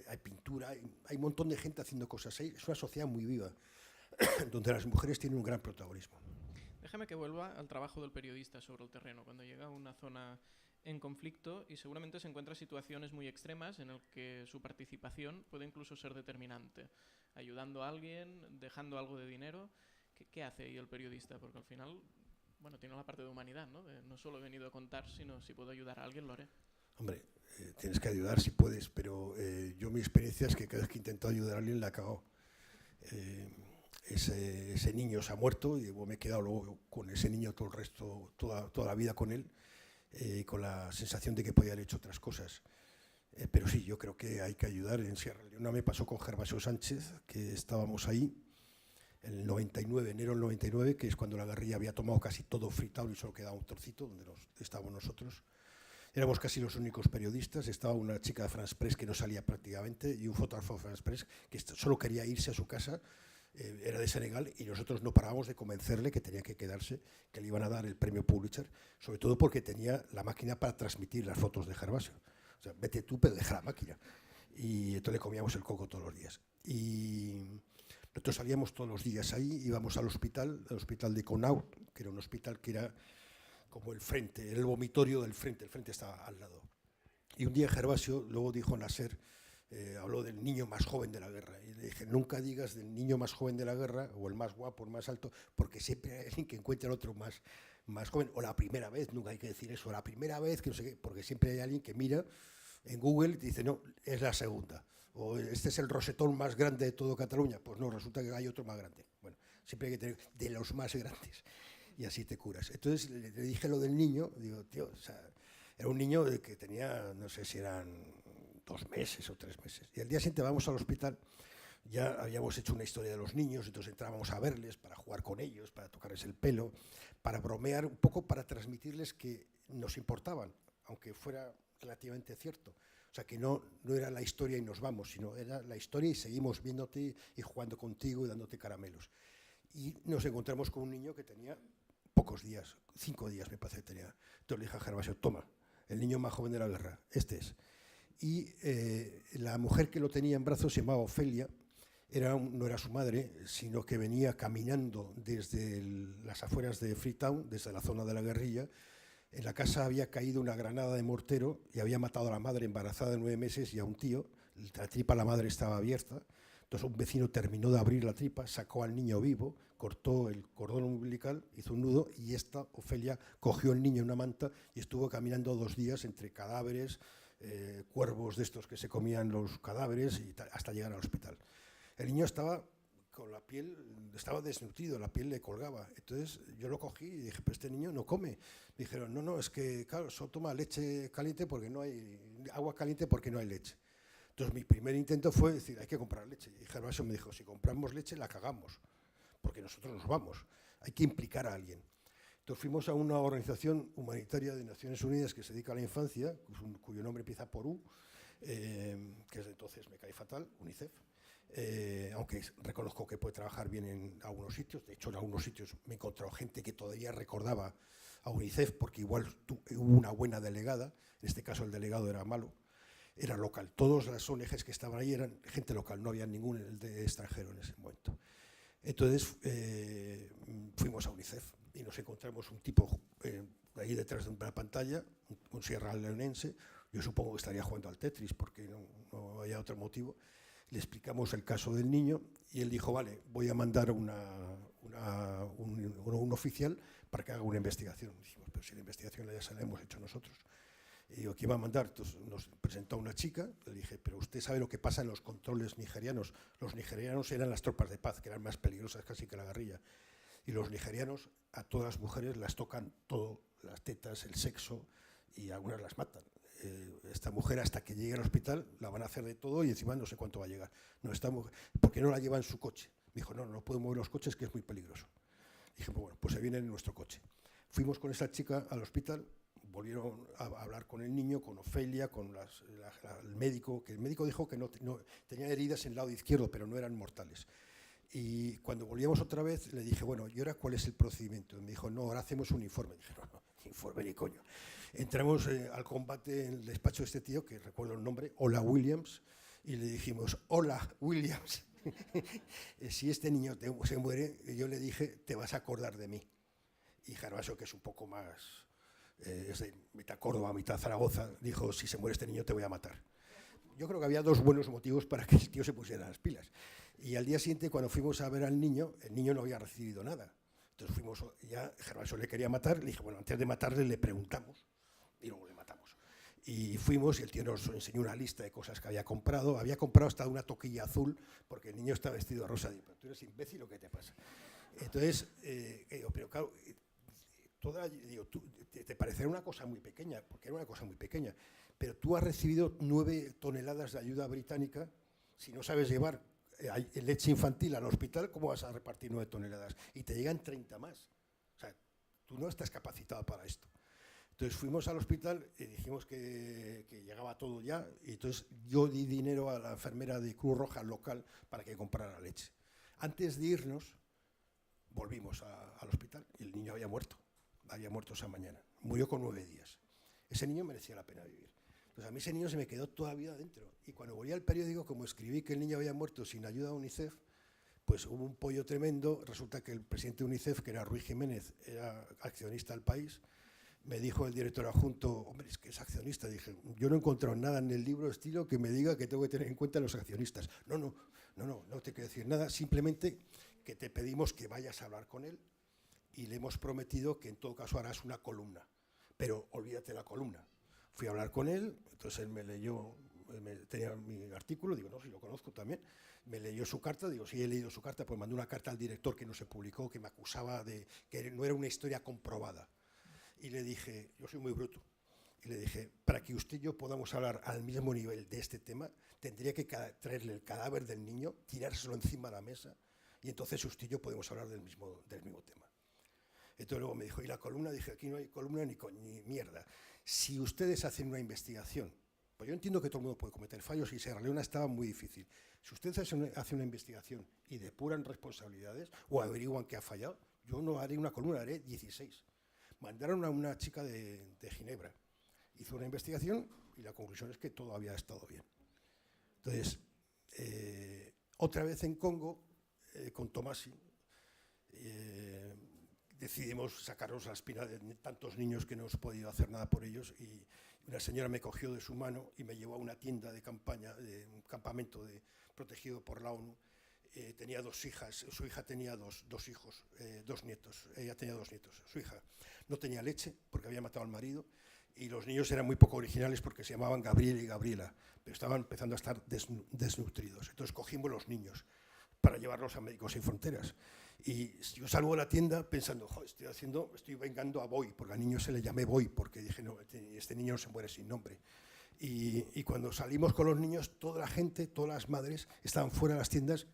hay pintura, hay un montón de gente haciendo cosas. Es una sociedad muy viva, donde las mujeres tienen un gran protagonismo. Déjame que vuelva al trabajo del periodista sobre el terreno. Cuando llega a una zona en conflicto y seguramente se encuentra situaciones muy extremas en las que su participación puede incluso ser determinante. Ayudando a alguien, dejando algo de dinero. ¿Qué hace ahí el periodista? Porque al final, bueno, tiene la parte de humanidad, ¿no? No solo he venido a contar, sino si puedo ayudar a alguien, lo haré. Hombre, tienes que ayudar si puedes, pero yo mi experiencia es que cada vez que intento ayudar a alguien la cago. Ese niño se ha muerto y me he quedado luego con ese niño todo el resto, toda la vida con él, con la sensación de que podía haber hecho otras cosas. Pero sí, yo creo que hay que ayudar. En Sierra Leona me pasó con Gervasio Sánchez, que estábamos ahí en el 99, enero del 99, que es cuando la guerrilla había tomado casi todo Freetown y solo quedaba un trocito donde estábamos nosotros. Éramos casi los únicos periodistas, estaba una chica de France Press que no salía prácticamente y un fotógrafo de France Press que solo quería irse a su casa, era de Senegal, y nosotros no parábamos de convencerle que tenía que quedarse, que le iban a dar el premio Pulitzer, sobre todo porque tenía la máquina para transmitir las fotos de Gervasio. O sea, vete tú, pero deja la máquina. Y entonces le comíamos el coco todos los días. Y nosotros salíamos todos los días ahí, íbamos al hospital de Connaught, que era un hospital que era como el frente, era el vomitorio del frente, el frente estaba al lado. Y un día Gervasio, luego dijo Nasser, habló del niño más joven de la guerra. Y le dije, nunca digas del niño más joven de la guerra, o el más guapo, el más alto, porque siempre hay alguien que encuentra otro más joven, o la primera vez, nunca hay que decir eso, la primera vez, que no sé qué, porque siempre hay alguien que mira en Google y dice, no, es la segunda. O este es el rosetón más grande de todo Cataluña. Pues no, resulta que hay otro más grande. Bueno, siempre hay que tener de los más grandes. Y así te curas. Entonces le dije lo del niño, digo, tío, o sea, era un niño que tenía, no sé si eran 2 meses o 3 meses. Y al día siguiente vamos al hospital, ya habíamos hecho una historia de los niños, entonces entrábamos a verles, para jugar con ellos, para tocarles el pelo, para bromear un poco, para transmitirles que nos importaban, aunque fuera relativamente cierto. O sea, que no era la historia y nos vamos, sino era la historia y seguimos viéndote y jugando contigo y dándote caramelos. Y nos encontramos con un niño que tenía pocos días, 5 días me parece que tenía. Entonces le dije a Gervasio, toma, el niño más joven de la guerra, este es. Y la mujer que lo tenía en brazos se llamaba Ofelia, no era su madre, sino que venía caminando desde las afueras de Freetown, desde la zona de la guerrilla. En la casa había caído una granada de mortero y había matado a la madre embarazada de 9 meses y a un tío. La tripa de la madre estaba abierta. Entonces un vecino terminó de abrir la tripa, sacó al niño vivo, cortó el cordón umbilical, hizo un nudo y esta, Ofelia, cogió al niño en una manta y estuvo caminando 2 días entre cadáveres, cuervos de estos que se comían los cadáveres y hasta llegar al hospital. El niño estaba con la piel, estaba desnutrido, la piel le colgaba. Entonces yo lo cogí y dije, pero este niño no come. Me dijeron, no, es que claro, solo toma leche caliente porque no hay, agua caliente porque no hay leche. Entonces mi primer intento fue decir, hay que comprar leche. Y Gervasio me dijo, si compramos leche la cagamos, porque nosotros nos vamos, hay que implicar a alguien. Entonces fuimos a una organización humanitaria de Naciones Unidas que se dedica a la infancia, cuyo nombre empieza por U, que desde entonces me cae fatal, UNICEF, aunque reconozco que puede trabajar bien en algunos sitios. De hecho, en algunos sitios me he encontrado gente que todavía recordaba a UNICEF, porque igual hubo una buena delegada, en este caso el delegado era malo, era local. Todas las ONGs que estaban ahí eran gente local, no había ningún de extranjero en ese momento. Entonces fuimos a UNICEF y nos encontramos un tipo ahí detrás de una pantalla, un sierraleonense. Yo supongo que estaría jugando al Tetris porque no había otro motivo. Le explicamos el caso del niño y él dijo, vale, voy a mandar un oficial para que haga una investigación. Dijimos, pero si la investigación ya se la hemos hecho nosotros. Y digo, ¿quién va a mandar? Entonces nos presentó una chica, le dije, pero usted sabe lo que pasa en los controles nigerianos. Los nigerianos eran las tropas de paz, que eran más peligrosas casi que la guerrilla. Y los nigerianos a todas las mujeres las tocan todo, las tetas, el sexo, y algunas las matan. Esta mujer, hasta que llegue al hospital, la van a hacer de todo y encima no sé cuánto va a llegar. No, esta mujer, ¿por qué no la lleva en su coche? Me dijo, no puedo mover los coches, que es muy peligroso. Dije, bueno, pues se viene en nuestro coche. Fuimos con esa chica al hospital, volvieron a hablar con el niño, con Ofelia, con el médico, que el médico dijo que no tenía heridas en el lado izquierdo, pero no eran mortales. Y cuando volvíamos otra vez, le dije, bueno, ¿y ahora cuál es el procedimiento? Y me dijo, no, ahora hacemos un informe. Dije, no, informe ni coño. Entramos al combate en el despacho de este tío, que recuerdo el nombre, Hola Williams, y le dijimos, hola Williams, si este niño se muere, yo le dije, te vas a acordar de mí. Y Gervasio, que es un poco más, es de mitad Córdoba, mitad Zaragoza, dijo, si se muere este niño te voy a matar. Yo creo que había dos buenos motivos para que el tío se pusiera las pilas. Y al día siguiente, cuando fuimos a ver al niño, el niño no había recibido nada. Entonces fuimos, ya Gervasio le quería matar, le dije, bueno, antes de matarle le preguntamos y luego le matamos. Y fuimos y el tío nos enseñó una lista de cosas que había comprado hasta una toquilla azul, porque el niño estaba vestido de rosa. Digo, ¿tú eres imbécil o qué te pasa? Entonces, pero claro, te parecerá una cosa muy pequeña, porque era una cosa muy pequeña, pero tú has recibido 9 toneladas de ayuda británica. Si no sabes llevar leche infantil al hospital, ¿cómo vas a repartir 9 toneladas? Y te llegan 30 más. O sea, tú no estás capacitado para esto. Entonces fuimos al hospital y dijimos que llegaba todo ya, y entonces yo di dinero a la enfermera de Cruz Roja local para que comprara leche. Antes de irnos, volvimos al hospital y el niño había muerto esa mañana, murió con 9 días. Ese niño merecía la pena vivir. Entonces a mí ese niño se me quedó toda la vida dentro, y cuando volví al periódico, como escribí que el niño había muerto sin ayuda de UNICEF, pues hubo un pollo tremendo. Resulta que el presidente de UNICEF, que era Ruiz Jiménez, era accionista del País. Me dijo el director adjunto, hombre, es que es accionista. Dije, yo no he encontrado nada en el libro estilo que me diga que tengo que tener en cuenta a los accionistas. No te quiero decir nada, simplemente que te pedimos que vayas a hablar con él y le hemos prometido que en todo caso harás una columna, pero olvídate la columna. Fui a hablar con él, entonces él me leyó, tenía mi artículo, digo, no, si lo conozco también, me leyó su carta, digo, sí he leído su carta, pues mandé una carta al director que no se publicó, que me acusaba de que no era una historia comprobada. Y le dije, yo soy muy bruto, y le dije, para que usted y yo podamos hablar al mismo nivel de este tema, tendría que traerle el cadáver del niño, tirárselo encima de la mesa, y entonces usted y yo podemos hablar del mismo tema. Entonces luego me dijo, ¿y la columna? Dije, aquí no hay columna ni mierda. Si ustedes hacen una investigación, pues yo entiendo que todo el mundo puede cometer fallos y Sierra Leona estaba muy difícil. Si ustedes hacen una investigación y depuran responsabilidades o averiguan que ha fallado, yo no haré una columna, haré 16. Mandaron a una chica de Ginebra, hizo una investigación y la conclusión es que todo había estado bien. Entonces, otra vez en Congo, con Tomasi, decidimos sacarnos la espina de tantos niños que no hemos podido hacer nada por ellos, y una señora me cogió de su mano y me llevó a una tienda de campaña, de un campamento protegido por la ONU. Tenía 2 hijas, su hija tenía dos hijos, 2 nietos, ella tenía 2 nietos. Su hija no tenía leche porque había matado al marido, y los niños eran muy poco originales porque se llamaban Gabriel y Gabriela, pero estaban empezando a estar desnutridos. Entonces cogimos los niños para llevarlos a Médicos Sin Fronteras. Y yo salgo de la tienda pensando, estoy vengando a Boy, porque al niño se le llamé Boy, porque dije, no, este niño no se muere sin nombre. Y cuando salimos con los niños, toda la gente, todas las madres, estaban fuera de las tiendas,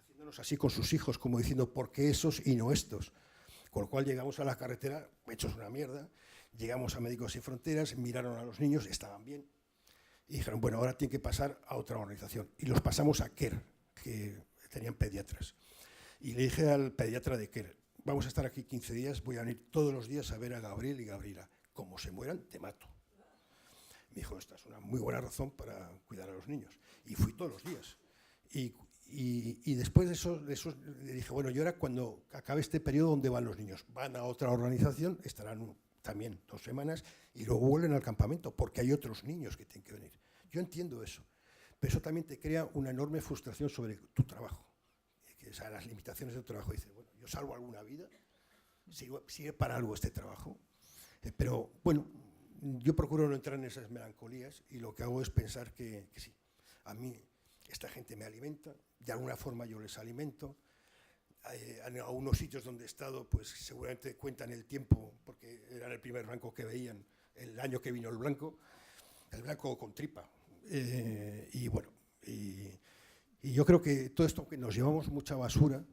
haciéndonos así con sus hijos, como diciendo, ¿por qué esos y no estos? Con lo cual llegamos a la carretera, hechos una mierda, llegamos a Médicos Sin Fronteras, miraron a los niños, estaban bien, y dijeron, bueno, ahora tienen que pasar a otra organización. Y los pasamos a CARE, que tenían pediatras. Y le dije al pediatra de CARE, vamos a estar aquí 15 días, voy a venir todos los días a ver a Gabriel y Gabriela. Como se mueran, te mato. Me dijo, esta es una muy buena razón para cuidar a los niños. Y fui todos los días. Y después de eso le dije, bueno, y ahora cuando acabe este periodo, ¿dónde van los niños? Van a otra organización, estarán también 2 semanas, y luego vuelven al campamento, porque hay otros niños que tienen que venir. Yo entiendo eso. Pero eso también te crea una enorme frustración sobre tu trabajo, o sea, las limitaciones de tu trabajo. Dices, bueno, yo salvo alguna vida, sigue para algo este trabajo, pero bueno, yo procuro no entrar en esas melancolías, y lo que hago es pensar que sí, a mí esta gente me alimenta, de alguna forma yo les alimento. En algunos sitios donde he estado, pues seguramente cuentan el tiempo, porque era el primer blanco que veían, el año que vino el blanco con tripa. Y bueno, y yo creo que todo esto, que nos llevamos mucha basura,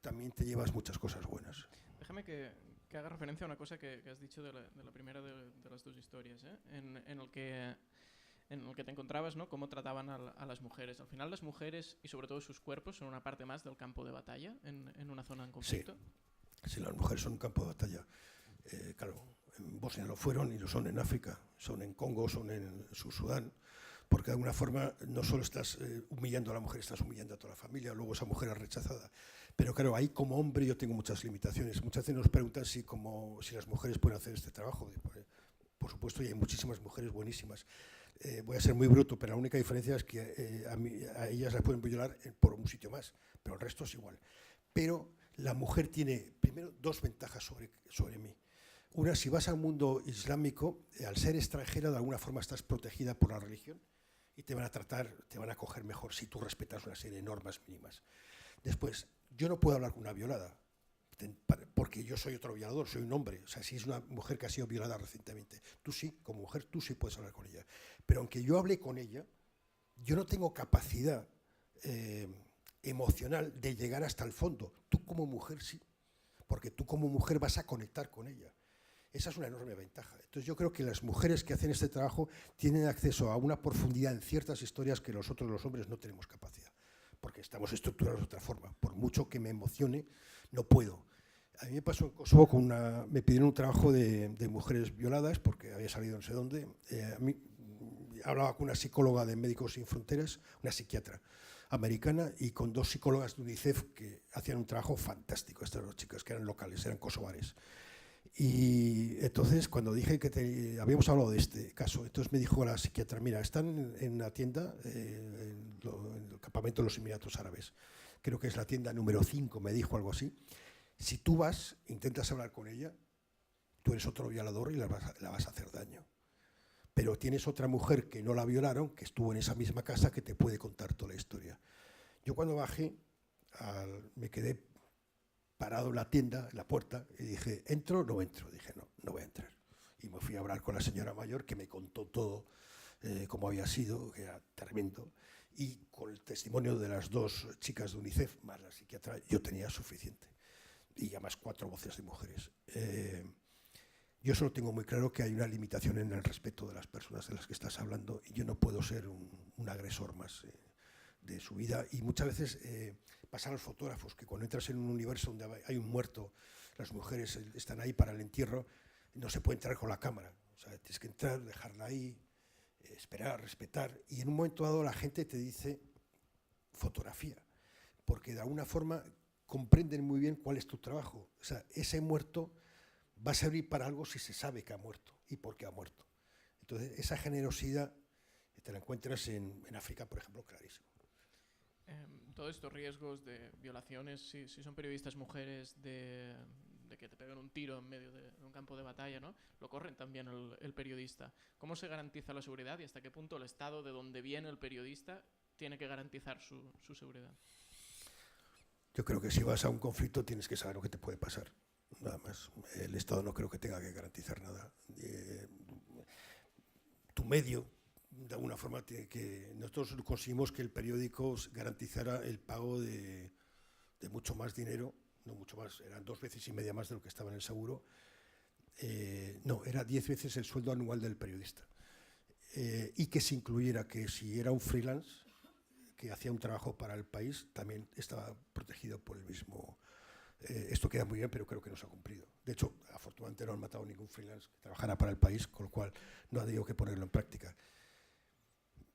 también te llevas muchas cosas buenas. Déjame que haga referencia a una cosa que has dicho de la primera de las dos historias, ¿eh? En el que te encontrabas, ¿no? Cómo trataban a las mujeres. Al final las mujeres, y sobre todo sus cuerpos, son una parte más del campo de batalla en una zona en conflicto. Sí, las mujeres son un campo de batalla. Claro, en Bosnia lo fueron y lo son en África, son en Congo, son en Sudán, porque de alguna forma no solo estás humillando a la mujer, estás humillando a toda la familia, luego esa mujer es rechazada. Pero claro, ahí como hombre yo tengo muchas limitaciones. Muchas veces nos preguntan si las mujeres pueden hacer este trabajo. Por supuesto, y hay muchísimas mujeres buenísimas. Voy a ser muy bruto, pero la única diferencia es que a ellas las pueden violar por un sitio más, pero el resto es igual. Pero la mujer tiene, primero, dos ventajas sobre mí. Una, si vas al mundo islámico, al ser extranjera, de alguna forma estás protegida por la religión y te van a tratar, te van a acoger mejor si tú respetas una serie de normas mínimas. Después, yo no puedo hablar con una violada, porque yo soy otro violador, soy un hombre. O sea, si es una mujer que ha sido violada recientemente, tú sí, como mujer, tú sí puedes hablar con ella. Pero aunque yo hable con ella, yo no tengo capacidad emocional de llegar hasta el fondo. Tú como mujer sí, porque tú como mujer vas a conectar con ella. Esa es una enorme ventaja. Entonces yo creo que las mujeres que hacen este trabajo tienen acceso a una profundidad en ciertas historias que nosotros los hombres no tenemos capacidad, porque estamos estructurados de otra forma. Por mucho que me emocione, no puedo. A mí me pasó en Kosovo, me pidieron un trabajo de mujeres violadas, porque había salido no sé dónde. A mí hablaba con una psicóloga de Médicos Sin Fronteras, una psiquiatra americana, y con dos psicólogas de UNICEF que hacían un trabajo fantástico. Estas dos chicas que eran locales, eran kosovares. Y entonces cuando dije que habíamos hablado de este caso, entonces me dijo la psiquiatra, mira, están en la tienda, en el campamento de los Emiratos Árabes, creo que es la tienda número 5, me dijo algo así. Si tú vas, intentas hablar con ella, tú eres otro violador y la vas a hacer daño. Pero tienes otra mujer que no la violaron, que estuvo en esa misma casa, que te puede contar toda la historia. Yo cuando bajé, me quedé parado en la tienda, en la puerta, y dije, ¿entro o no entro? Dije, no, no voy a entrar. Y me fui a hablar con la señora mayor, que me contó todo, cómo había sido, que era tremendo. Y con el testimonio de las dos chicas de UNICEF, más la psiquiatra, yo tenía suficiente. Y además 4 voces de mujeres. Yo solo tengo muy claro que hay una limitación en el respeto de las personas de las que estás hablando, y yo no puedo ser un agresor más de su vida. Y muchas veces pasa a los fotógrafos que cuando entras en un universo donde hay un muerto, las mujeres están ahí para el entierro, no se puede entrar con la cámara. O sea, tienes que entrar, dejarla ahí, esperar, respetar, y en un momento dado la gente te dice fotografía, porque de alguna forma comprenden muy bien cuál es tu trabajo. O sea, ese muerto va a servir para algo si se sabe que ha muerto y por qué ha muerto. Entonces, esa generosidad te la encuentras en África, por ejemplo, clarísimo. Todos estos riesgos de violaciones, si son periodistas mujeres, de que te peguen un tiro en medio de un campo de batalla, ¿no? Lo corren también el periodista. ¿Cómo se garantiza la seguridad y hasta qué punto el estado de donde viene el periodista tiene que garantizar su seguridad? Yo creo que si vas a un conflicto tienes que saber lo que te puede pasar. Nada más. El Estado no creo que tenga que garantizar nada. Tu medio, de alguna forma, nosotros conseguimos que el periódico garantizara el pago de mucho más dinero, no mucho más, eran 2,5 veces más de lo que estaba en el seguro. No, era 10 veces el sueldo anual del periodista. Y que se incluyera que si era un freelance que hacía un trabajo para el país, también estaba protegido por el mismo. Esto queda muy bien, pero creo que no se ha cumplido. De hecho, afortunadamente no han matado ningún freelance que trabajara para el país, con lo cual no ha tenido que ponerlo en práctica.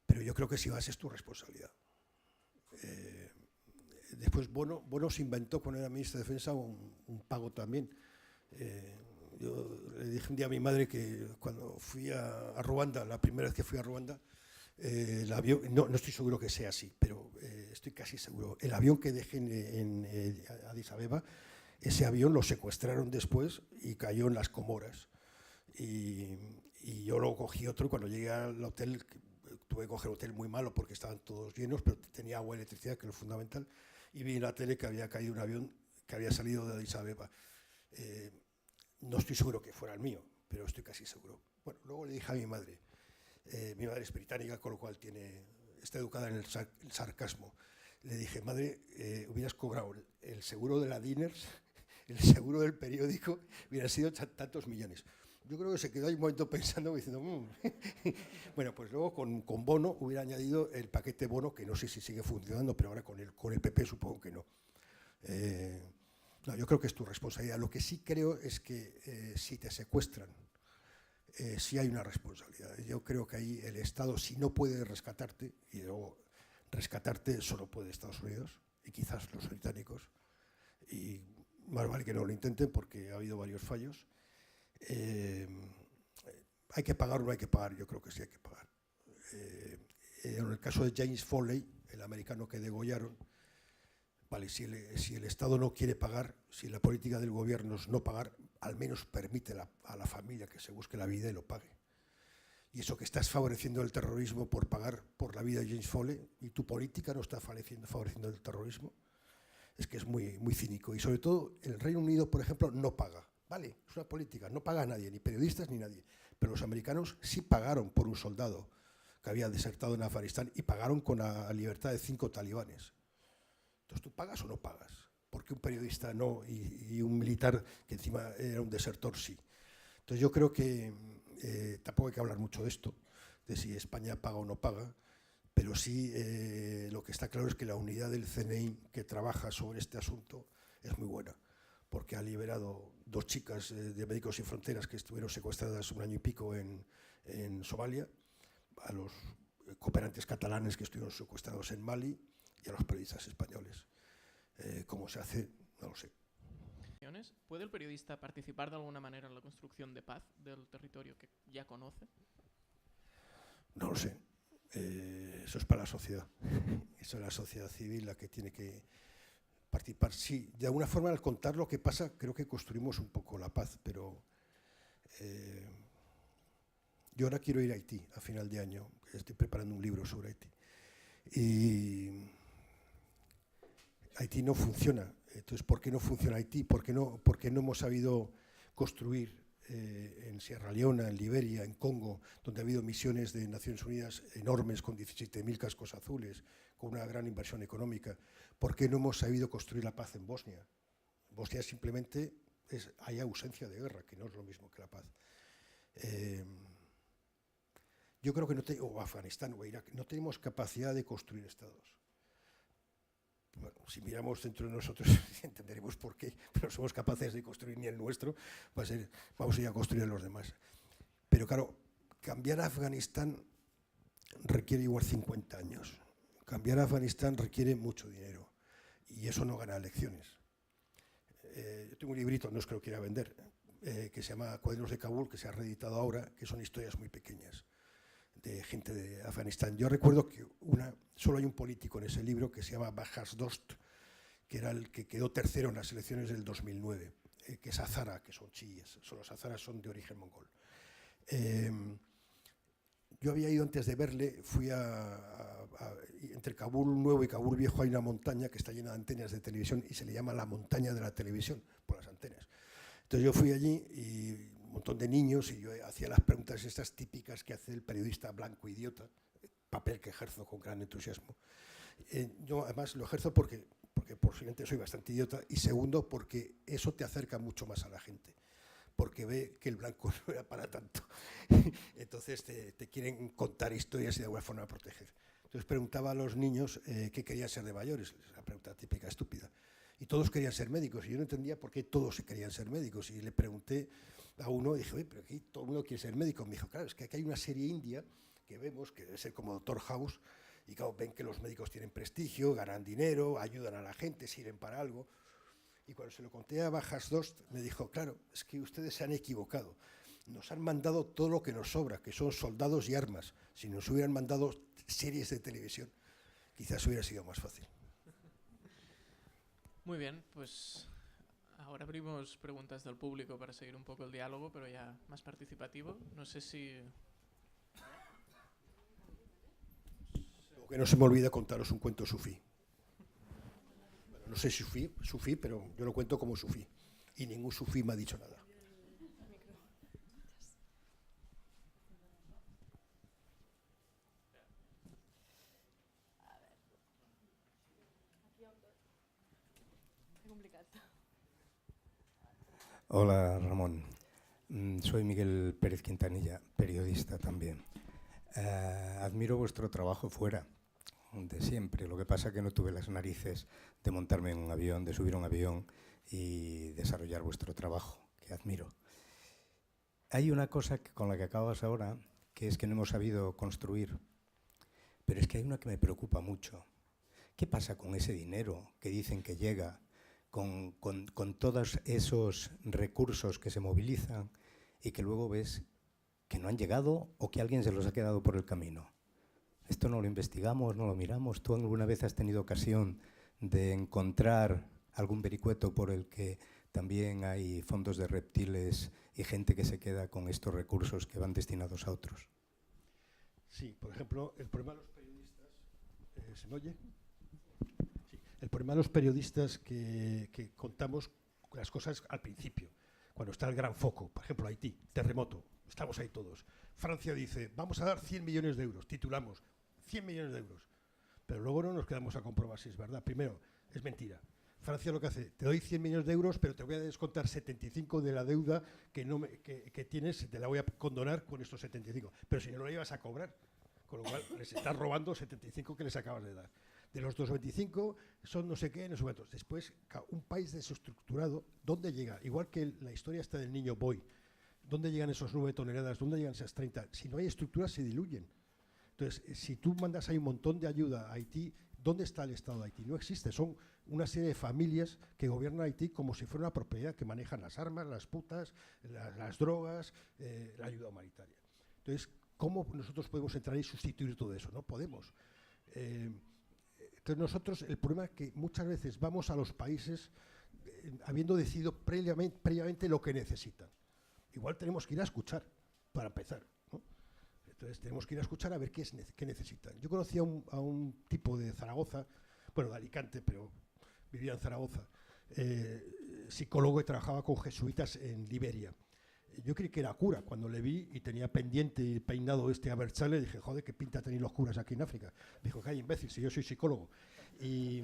Pero yo creo que si vas es tu responsabilidad. Después Bono se inventó cuando era ministro de Defensa un pago también. Yo le dije un día a mi madre que cuando fui a Ruanda, la primera vez que fui a Ruanda, el avión, no estoy seguro que sea así, pero estoy casi seguro. El avión que dejé en Addis Abeba, ese avión lo secuestraron después y cayó en las Comoras. Y yo luego cogí otro y cuando llegué al hotel, tuve que coger hotel muy malo porque estaban todos llenos, pero tenía agua y electricidad, que es lo fundamental, y vi en la tele que había caído un avión que había salido de Addis Abeba. No estoy seguro que fuera el mío, pero estoy casi seguro. Bueno, luego le dije a mi madre es británica, con lo cual está educada en el sarcasmo. Le dije, madre, hubieras cobrado el seguro de la Diners, el seguro del periódico, hubieran sido tantos millones. Yo creo que se quedó ahí un momento pensando, diciendo, Bueno, pues luego con Bono hubiera añadido el paquete Bono, que no sé si sigue funcionando, pero ahora con el PP supongo que no. No, yo creo que es tu responsabilidad. Lo que sí creo es que si te secuestran, sí hay una responsabilidad. Yo creo que ahí el Estado, si no puede rescatarte, y luego rescatarte solo puede Estados Unidos y quizás los británicos, y más vale que no lo intenten porque ha habido varios fallos. ¿Hay que pagar o no hay que pagar? Yo creo que sí hay que pagar. En el caso de James Foley, el americano que degollaron, vale, si el Estado no quiere pagar, si la política del gobierno es no pagar, al menos permite a la familia que se busque la vida y lo pague. Y eso que estás favoreciendo el terrorismo por pagar por la vida de James Foley y tu política no está favoreciendo el terrorismo, es que es muy, muy cínico. Y sobre todo el Reino Unido, por ejemplo, no paga. Vale, es una política, no paga a nadie, ni periodistas ni nadie. Pero los americanos sí pagaron por un soldado que había desertado en Afganistán y pagaron con la libertad de 5 talibanes. Entonces, ¿tú pagas o no pagas? Porque un periodista no y un militar que encima era un desertor sí. Entonces yo creo que tampoco hay que hablar mucho de esto, de si España paga o no paga, pero sí lo que está claro es que la unidad del CNI que trabaja sobre este asunto es muy buena, porque ha liberado 2 chicas de Médicos Sin Fronteras que estuvieron secuestradas 1 año y pico en Somalia, a los cooperantes catalanes que estuvieron secuestrados en Mali y a los periodistas españoles. ¿Cómo se hace? No lo sé. ¿Puede el periodista participar de alguna manera en la construcción de paz del territorio que ya conoce? No lo sé. Eso es para la sociedad. Eso es la sociedad civil la que tiene que participar. Sí, de alguna forma al contar lo que pasa creo que construimos un poco la paz, pero yo ahora quiero ir a Haití a final de año. Estoy preparando un libro sobre Haití. Y Haití no funciona. Entonces, ¿por qué no funciona Haití? ¿Por qué no hemos sabido construir en Sierra Leona, en Liberia, en Congo, donde ha habido misiones de Naciones Unidas enormes con 17.000 cascos azules, con una gran inversión económica? ¿Por qué no hemos sabido construir la paz en Bosnia? Bosnia simplemente hay ausencia de guerra, que no es lo mismo que la paz. Yo creo que o Afganistán o Irak, no tenemos capacidad de construir estados. Bueno, si miramos dentro de nosotros entenderemos por qué, pero somos capaces de construir ni el nuestro, vamos a ir a construir los demás. Pero claro, cambiar a Afganistán requiere igual 50 años. Cambiar a Afganistán requiere mucho dinero y eso no gana elecciones. Yo tengo un librito, no es que lo quiera vender, que se llama Cuadernos de Kabul, que se ha reeditado ahora, que son historias muy pequeñas de gente de Afganistán. Yo recuerdo que solo hay un político en ese libro que se llama Bahas Dost, que era el que quedó tercero en las elecciones del 2009, que es Hazara, que son chiíes, los hazaras son de origen mongol. Yo había ido antes de verle, fui entre Kabul Nuevo y Kabul Viejo hay una montaña que está llena de antenas de televisión y se le llama la montaña de la televisión, por las antenas. Entonces yo fui allí y un montón de niños y yo hacía las preguntas estas típicas que hace el periodista blanco idiota, papel que ejerzo con gran entusiasmo. Yo además lo ejerzo porque posiblemente soy bastante idiota y segundo porque eso te acerca mucho más a la gente, porque ve que el blanco no era para tanto. Entonces te quieren contar historias y de alguna forma proteger. Entonces preguntaba a los niños qué querían ser de mayores, la pregunta típica estúpida. Y todos querían ser médicos, y yo no entendía por qué todos querían ser médicos. Y le pregunté a uno, y dije, oye, pero aquí todo el mundo quiere ser médico. Me dijo, claro, es que aquí hay una serie india que vemos, que debe ser como Doctor House, y claro, ven que los médicos tienen prestigio, ganan dinero, ayudan a la gente, sirven para algo. Y cuando se lo conté a Bahas Dost, me dijo, claro, es que ustedes se han equivocado. Nos han mandado todo lo que nos sobra, que son soldados y armas. Si nos hubieran mandado series de televisión, quizás hubiera sido más fácil. Muy bien, pues ahora abrimos preguntas del público para seguir un poco el diálogo, pero ya más participativo. No sé si... Lo que no se me olvida contaros un cuento sufí. Bueno, no sé si sufí, pero yo lo cuento como sufí. Y ningún sufí me ha dicho nada. Hola, Ramón. Soy Miguel Pérez Quintanilla, periodista también. Admiro vuestro trabajo fuera, de siempre. Lo que pasa es que no tuve las narices de montarme en un avión, de subir a un avión y desarrollar vuestro trabajo, que admiro. Hay una cosa con la que acabas ahora, que es que no hemos sabido construir, pero es que hay una que me preocupa mucho. ¿Qué pasa con ese dinero que dicen que llega, con todos esos recursos que se movilizan y que luego ves que no han llegado o que alguien se los ha quedado por el camino? Esto no lo investigamos, no lo miramos. ¿Tú alguna vez has tenido ocasión de encontrar algún vericueto por el que también hay fondos de reptiles y gente que se queda con estos recursos que van destinados a otros? Sí, por ejemplo, el problema de los periodistas... ¿Se me oye? Sí, el problema de los periodistas que contamos las cosas al principio, cuando está el gran foco, por ejemplo, Haití, terremoto, estamos ahí todos. Francia dice, vamos a dar 100 millones de euros, titulamos, 100 millones de euros. Pero luego no nos quedamos a comprobar si es verdad. Primero, es mentira. Francia lo que hace, te doy 100 millones de euros, pero te voy a descontar 75 de la deuda que tienes, te la voy a condonar con estos 75. Pero si no lo ibas a cobrar, con lo cual les estás robando 75 que les acabas de dar. De los 2,25 son no sé qué, no sé cuántos. Después, un país desestructurado, ¿dónde llega? Igual que la historia está del niño Boy. ¿Dónde llegan esos 9 toneladas? ¿Dónde llegan esas 30? Si no hay estructuras, se diluyen. Entonces, si tú mandas ahí un montón de ayuda a Haití, ¿dónde está el Estado de Haití? No existe. Son una serie de familias que gobiernan Haití como si fuera una propiedad, que manejan las armas, las putas, las drogas, la ayuda humanitaria. Entonces, ¿cómo nosotros podemos entrar y sustituir todo eso? No podemos. Entonces, nosotros, el problema es que muchas veces vamos a los países habiendo decidido previamente lo que necesitan. Igual tenemos que ir a escuchar, para empezar, ¿no? Entonces tenemos que ir a escuchar a ver qué necesitan. Yo conocí a un tipo de Zaragoza, bueno, de Alicante, pero vivía en Zaragoza, psicólogo que trabajaba con jesuitas en Liberia. Yo creí que era cura cuando le vi y tenía pendiente y peinado a Berchale, dije, joder, qué pinta tenéis los curas aquí en África. Dijo, que hay imbécil, si yo soy psicólogo. Y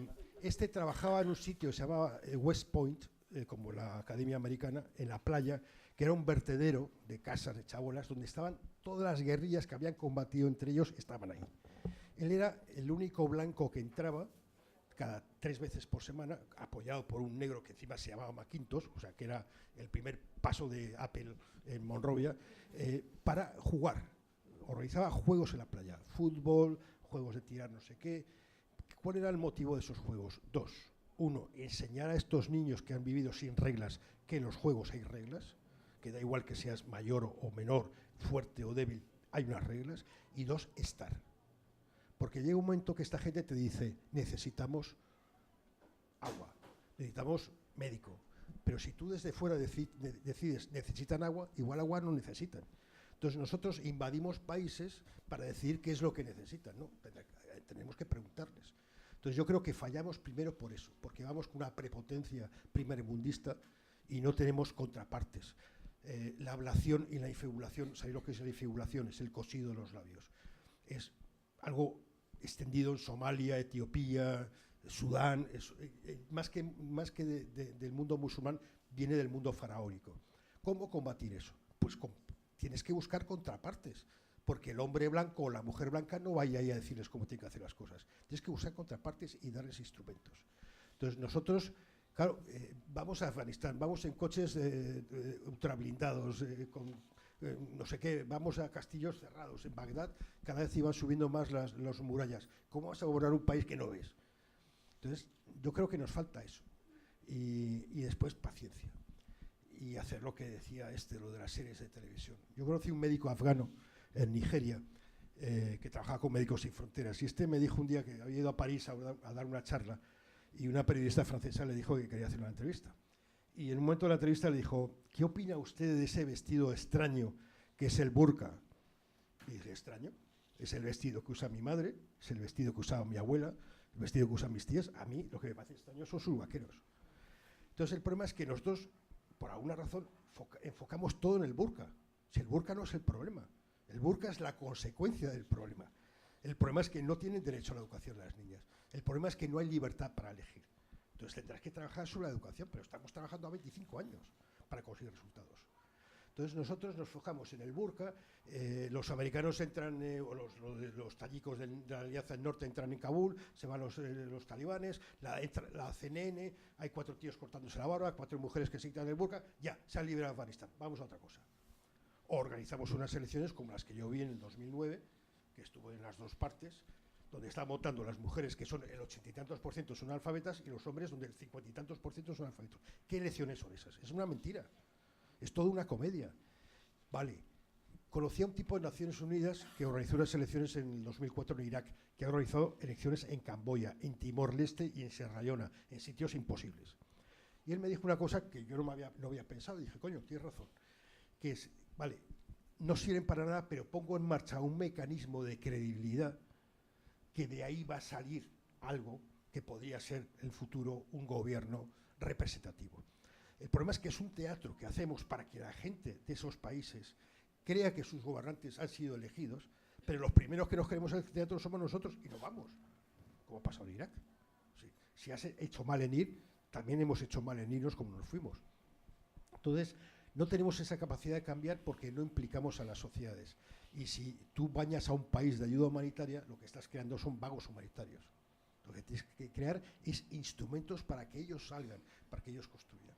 trabajaba en un sitio que se llamaba West Point, como la Academia Americana, en la playa, que era un vertedero de casas, de chabolas, donde estaban todas las guerrillas que habían combatido entre ellos, estaban ahí. Él era el único blanco que entraba cada 3 veces por semana, apoyado por un negro que encima se llamaba McIntosh, o sea, que era el primer paso de Apple en Monrovia, para jugar. Organizaba juegos en la playa, fútbol, juegos de tirar no sé qué. ¿Cuál era el motivo de esos juegos? 2. 1, enseñar a estos niños que han vivido sin reglas que en los juegos hay reglas, que da igual que seas mayor o menor, fuerte o débil, hay unas reglas. Y 2, estar. Porque llega un momento que esta gente te dice, necesitamos agua, necesitamos médico. Pero si tú desde fuera decides, necesitan agua, igual agua no necesitan. Entonces nosotros invadimos países para decir qué es lo que necesitan, ¿no? Tenemos que preguntarles. Entonces yo creo que fallamos primero por eso, porque vamos con una prepotencia primermundista y no tenemos contrapartes. La ablación y la infibulación, ¿sabéis lo que es la infibulación? Es el cosido de los labios. Es algo extendido en Somalia, Etiopía, Sudán, más que del mundo musulmán, viene del mundo faraónico. ¿Cómo combatir eso? Pues tienes que buscar contrapartes, porque el hombre blanco o la mujer blanca no vaya ahí a decirles cómo tienen que hacer las cosas. Tienes que buscar contrapartes y darles instrumentos. Entonces nosotros, claro, vamos a Afganistán, vamos en coches ultrablindados, con no sé qué, vamos a castillos cerrados. En Bagdad cada vez iban subiendo más las murallas. ¿Cómo vas a gobernar un país que no ves? Entonces yo creo que nos falta eso. Y después paciencia. Y hacer lo que decía lo de las series de televisión. Yo conocí un médico afgano en Nigeria que trabajaba con Médicos Sin Fronteras, y me dijo un día que había ido a París a dar una charla y una periodista francesa le dijo que quería hacer una entrevista. Y en un momento de la entrevista le dijo, ¿qué opina usted de ese vestido extraño que es el burka? Y dije, ¿extraño? Es el vestido que usa mi madre, es el vestido que usaba mi abuela, el vestido que usan mis tías. A mí lo que me parece extraño son sus vaqueros. Entonces el problema es que nosotros, por alguna razón, enfocamos todo en el burka. Si el burka no es el problema, el burka es la consecuencia del problema. El problema es que no tienen derecho a la educación las niñas. El problema es que no hay libertad para elegir. Entonces tendrás que trabajar sobre la educación, pero estamos trabajando a 25 años para conseguir resultados. Entonces nosotros nos fijamos en el burka, los americanos entran, o los tayikos de la Alianza del Norte entran en Kabul, se van los talibanes, la CNN, hay 4 tíos cortándose la barba, 4 mujeres que se quitan el burka, ya, se han liberado Afganistán, vamos a otra cosa. O organizamos unas elecciones como las que yo vi en el 2009, que estuvo en las dos partes, donde están votando las mujeres, que son el 80 y tantos por ciento son analfabetas, y los hombres, donde el 50 y tantos por ciento son analfabetos. ¿Qué elecciones son esas? Es una mentira. Es toda una comedia. Vale, conocí a un tipo de Naciones Unidas que organizó unas elecciones en el 2004 en Irak, que ha organizado elecciones en Camboya, en Timor-Leste y en Sierra Leona, en sitios imposibles. Y él me dijo una cosa que yo no había pensado, y dije, coño, tienes razón, que es, vale, no sirven para nada, pero pongo en marcha un mecanismo de credibilidad que de ahí va a salir algo que podría ser en el futuro un gobierno representativo. El problema es que es un teatro que hacemos para que la gente de esos países crea que sus gobernantes han sido elegidos, pero los primeros que nos queremos en el teatro somos nosotros y nos vamos, como ha pasado en Irak. Sí. Si has hecho mal en ir, también hemos hecho mal en irnos como nos fuimos. Entonces, no tenemos esa capacidad de cambiar porque no implicamos a las sociedades. Y si tú bañas a un país de ayuda humanitaria, lo que estás creando son vagos humanitarios. Lo que tienes que crear es instrumentos para que ellos salgan, para que ellos construyan.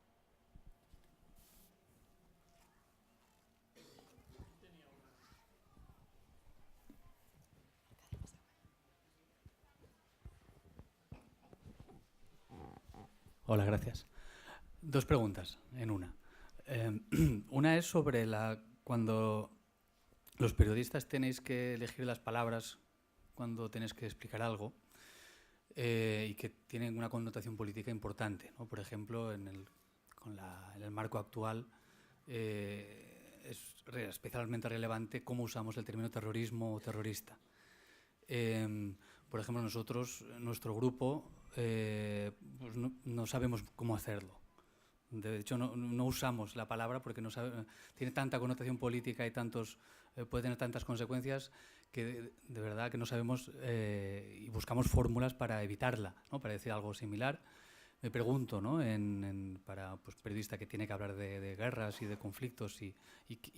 Hola, gracias. 2 preguntas en una. Una es sobre cuando los periodistas tenéis que elegir las palabras cuando tenéis que explicar algo y que tienen una connotación política importante, ¿no? Por ejemplo, en el marco actual es especialmente relevante cómo usamos el término terrorismo o terrorista. Por ejemplo, nosotros, nuestro grupo, pues no sabemos cómo hacerlo. De hecho, no usamos la palabra porque tiene tanta connotación política y puede tener tantas consecuencias que de verdad que no sabemos y buscamos fórmulas para evitarla, ¿no? Para decir algo similar. Me pregunto, ¿no? Para pues, periodista que tiene que hablar de guerras y de conflictos y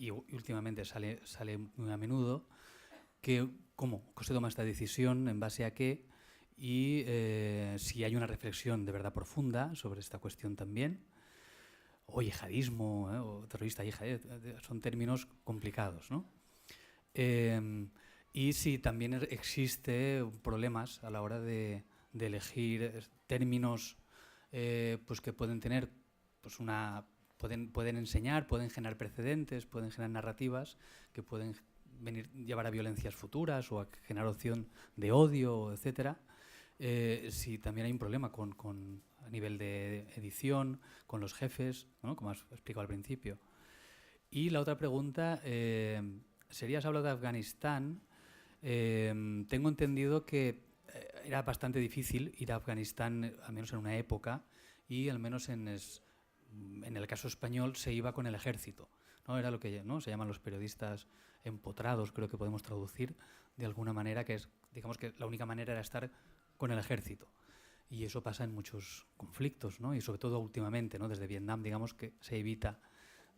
últimamente sale muy a menudo, ¿cómo se toma esta decisión? ¿En base a qué? Y si hay una reflexión de verdad profunda sobre esta cuestión también. O yihadismo, o terrorista yihadista, son términos complicados, ¿no? Y si también existe problemas a la hora de elegir términos pues que pueden tener pues pueden enseñar, pueden generar precedentes, pueden generar narrativas que pueden llevar a violencias futuras o a generar opción de odio, etcétera. Si también hay un problema a nivel de edición, con los jefes, ¿no? Como has explicado al principio. Y la otra pregunta sería, has hablado de Afganistán. Tengo entendido que era bastante difícil ir a Afganistán, al menos en una época, y al menos en el caso español se iba con el ejército, ¿no? Era lo que, ¿no?, se llaman los periodistas empotrados, creo que podemos traducir de alguna manera, que es, digamos que la única manera era estar con el ejército. Y eso pasa en muchos conflictos, ¿no? Y sobre todo últimamente, ¿no? Desde Vietnam, digamos que se evita,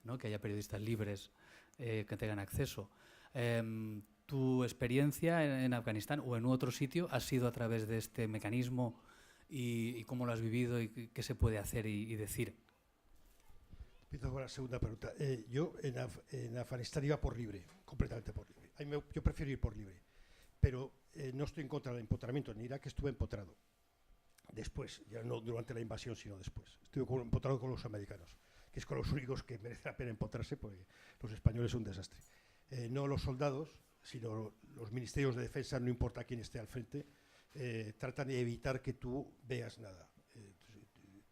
¿no?, que haya periodistas libres que tengan acceso. ¿Tu experiencia en Afganistán o en otro sitio ha sido a través de este mecanismo y cómo lo has vivido y qué se puede hacer y decir? Empiezo con la segunda pregunta. Yo en Afganistán iba por libre, completamente por libre. Yo prefiero ir por libre, pero no estoy en contra del empotramiento. En Irak estuve empotrado. Después, ya no durante la invasión, sino después. Estuve empotrado con los americanos, que es con los únicos que merece la pena empotrarse, porque los españoles son un desastre. No los soldados, sino los ministerios de defensa, no importa quién esté al frente, tratan de evitar que tú veas nada.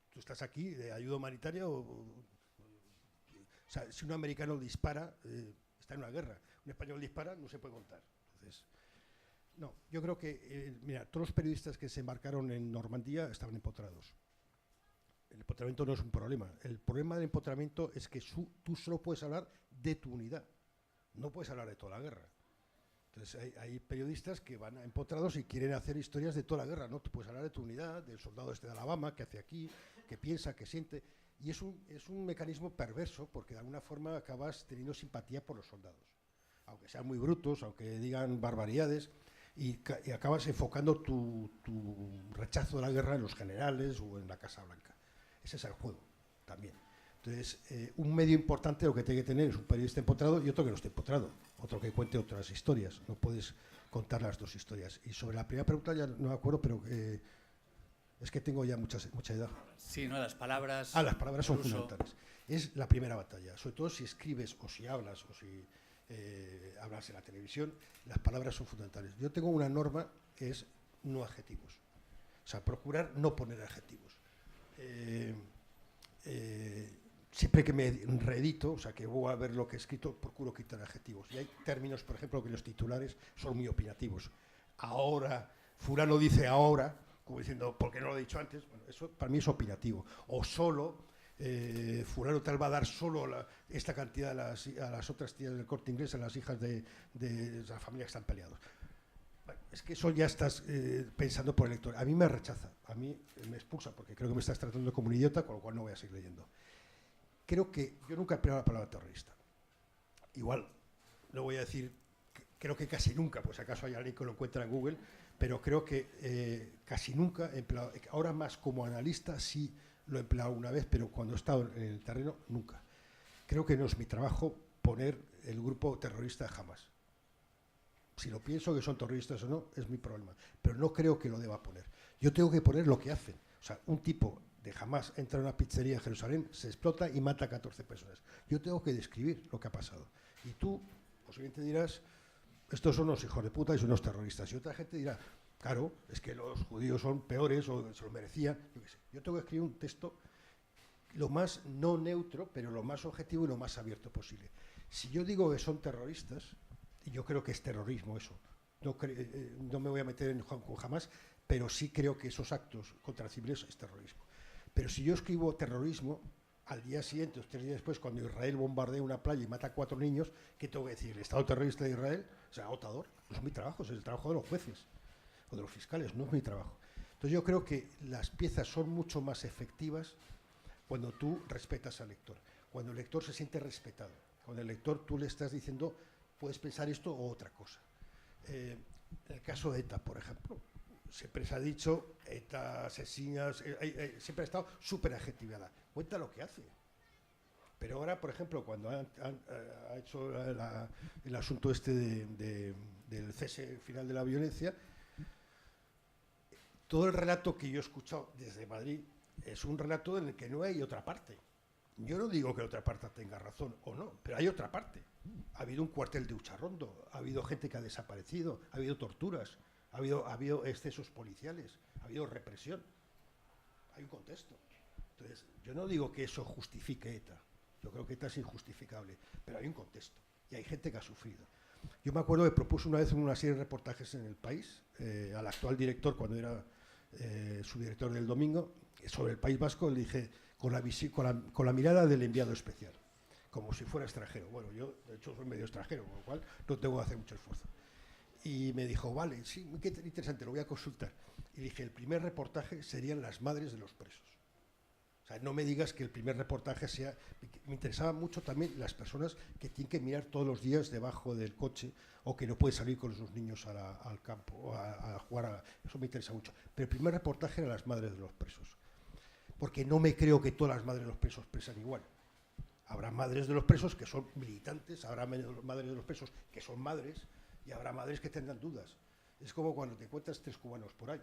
Tú estás aquí de ayuda humanitaria o sea, si un americano dispara, está en una guerra. Un español dispara, no se puede contar. Entonces, no, yo creo que, mira, todos los periodistas que se embarcaron en Normandía estaban empotrados. El empotramiento no es un problema. El problema del empotramiento es que tú solo puedes hablar de tu unidad. No puedes hablar de toda la guerra. Entonces hay periodistas que van empotrados y quieren hacer historias de toda la guerra, ¿no? Tú puedes hablar de tu unidad, del soldado este de Alabama, que hace aquí, que piensa, que siente. Y es un mecanismo perverso, porque de alguna forma acabas teniendo simpatía por los soldados. Aunque sean muy brutos, aunque digan barbaridades, y acabas enfocando tu rechazo de la guerra en los generales o en la Casa Blanca. Ese es el juego, también. Entonces, un medio importante lo que tiene que tener es un periodista empotrado y otro que no esté empotrado, otro que cuente otras historias. No puedes contar las dos historias. Y sobre la primera pregunta ya no me acuerdo, pero es que tengo ya mucha edad. Sí, ¿no? Las palabras... Las palabras son fundamentales. Es la primera batalla, sobre todo si escribes o si hablas o si hablas en la televisión, las palabras son fundamentales. Yo tengo una norma que es no adjetivos. O sea, procurar no poner adjetivos. Siempre que me reedito, o sea, que voy a ver lo que he escrito, procuro quitar adjetivos. Y hay términos, por ejemplo, que los titulares son muy opinativos. Ahora, fulano dice ahora, como diciendo, ¿por qué no lo he dicho antes? Bueno, eso para mí es opinativo. O solo, fulano tal va a dar solo esta cantidad a las otras tías del Corte Inglés, a las hijas de la familia que están peleados. Bueno, es que eso ya estás pensando por el lector. A mí me rechaza, a mí me expulsa, porque creo que me estás tratando como un idiota, con lo cual no voy a seguir leyendo. Creo que yo nunca he empleado la palabra terrorista. Igual, no voy a decir, creo que casi nunca, pues acaso hay alguien que lo encuentra en Google, pero creo que casi nunca he empleado, ahora más como analista sí lo he empleado una vez, pero cuando he estado en el terreno, nunca. Creo que no es mi trabajo poner el grupo terrorista de Hamas. Si lo pienso que son terroristas o no, es mi problema. Pero no creo que lo deba poner. Yo tengo que poner lo que hacen. O sea, un tipo de Hamas entra en una pizzería en Jerusalén, se explota y mata a 14 personas. Yo tengo que describir lo que ha pasado. Y tú, posiblemente dirás, estos son los hijos de puta y son los terroristas. Y otra gente dirá, claro, es que los judíos son peores o se lo merecían. Yo qué sé. Yo tengo que escribir un texto lo más no neutro, pero lo más objetivo y lo más abierto posible. Si yo digo que son terroristas, y yo creo que es terrorismo eso, no me voy a meter con jamás, pero sí creo que esos actos contra civiles es terrorismo. Pero si yo escribo terrorismo, al día siguiente, o 3 días después, cuando Israel bombardea una playa y mata a 4 niños, ¿qué tengo que decir? ¿El Estado terrorista de Israel? O sea, agotador. No es mi trabajo, es el trabajo de los jueces o de los fiscales, no es mi trabajo. Entonces yo creo que las piezas son mucho más efectivas cuando tú respetas al lector, cuando el lector se siente respetado, cuando el lector tú le estás diciendo, puedes pensar esto o otra cosa. En el caso de ETA, por ejemplo, siempre se ha dicho, ETA asesina, siempre ha estado súper adjetivada. Cuenta lo que hace. Pero ahora, por ejemplo, cuando ha hecho el asunto este del cese final de la violencia, todo el relato que yo he escuchado desde Madrid es un relato en el que no hay otra parte. Yo no digo que la otra parte tenga razón o no, pero hay otra parte. Ha habido un cuartel de Ucharrondo, ha habido gente que ha desaparecido, ha habido torturas, ha habido excesos policiales, ha habido represión. Hay un contexto. Entonces, yo no digo que eso justifique ETA. Yo creo que ETA es injustificable, pero hay un contexto y hay gente que ha sufrido. Yo me acuerdo que propuse una vez una serie de reportajes en El País, al actual director, cuando era subdirector del Domingo, sobre el País Vasco, le dije, con la mirada del enviado especial, como si fuera extranjero. Bueno, yo de hecho soy medio extranjero, con lo cual no tengo que hacer mucho esfuerzo. Y me dijo, vale, sí, qué interesante, lo voy a consultar. Y dije, el primer reportaje serían las madres de los presos. O sea, no me digas que el primer reportaje sea... Me interesaban mucho también las personas que tienen que mirar todos los días debajo del coche o que no pueden salir con sus niños al campo o a jugar. Eso me interesa mucho. Pero el primer reportaje era las madres de los presos. Porque no me creo que todas las madres de los presos presan igual. Habrá madres de los presos que son militantes, habrá madres de los presos que son madres y habrá madres que tendrán dudas. Es como cuando te encuentras 3 cubanos por ahí.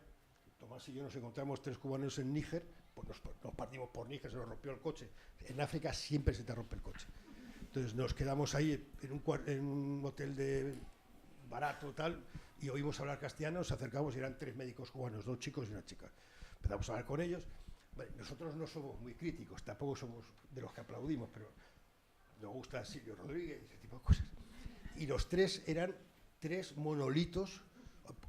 Tomás y yo nos encontramos 3 cubanos en Níger, pues nos partimos por Níger, se nos rompió el coche. En África siempre se te rompe el coche. Entonces nos quedamos ahí en un hotel de barato tal y oímos hablar castellano, nos acercamos y eran 3 médicos cubanos, 2 chicos y una chica. Empezamos a hablar con ellos. Bueno, nosotros no somos muy críticos, tampoco somos de los que aplaudimos, pero nos gusta Silvio Rodríguez y ese tipo de cosas. Y los 3 eran 3 monolitos,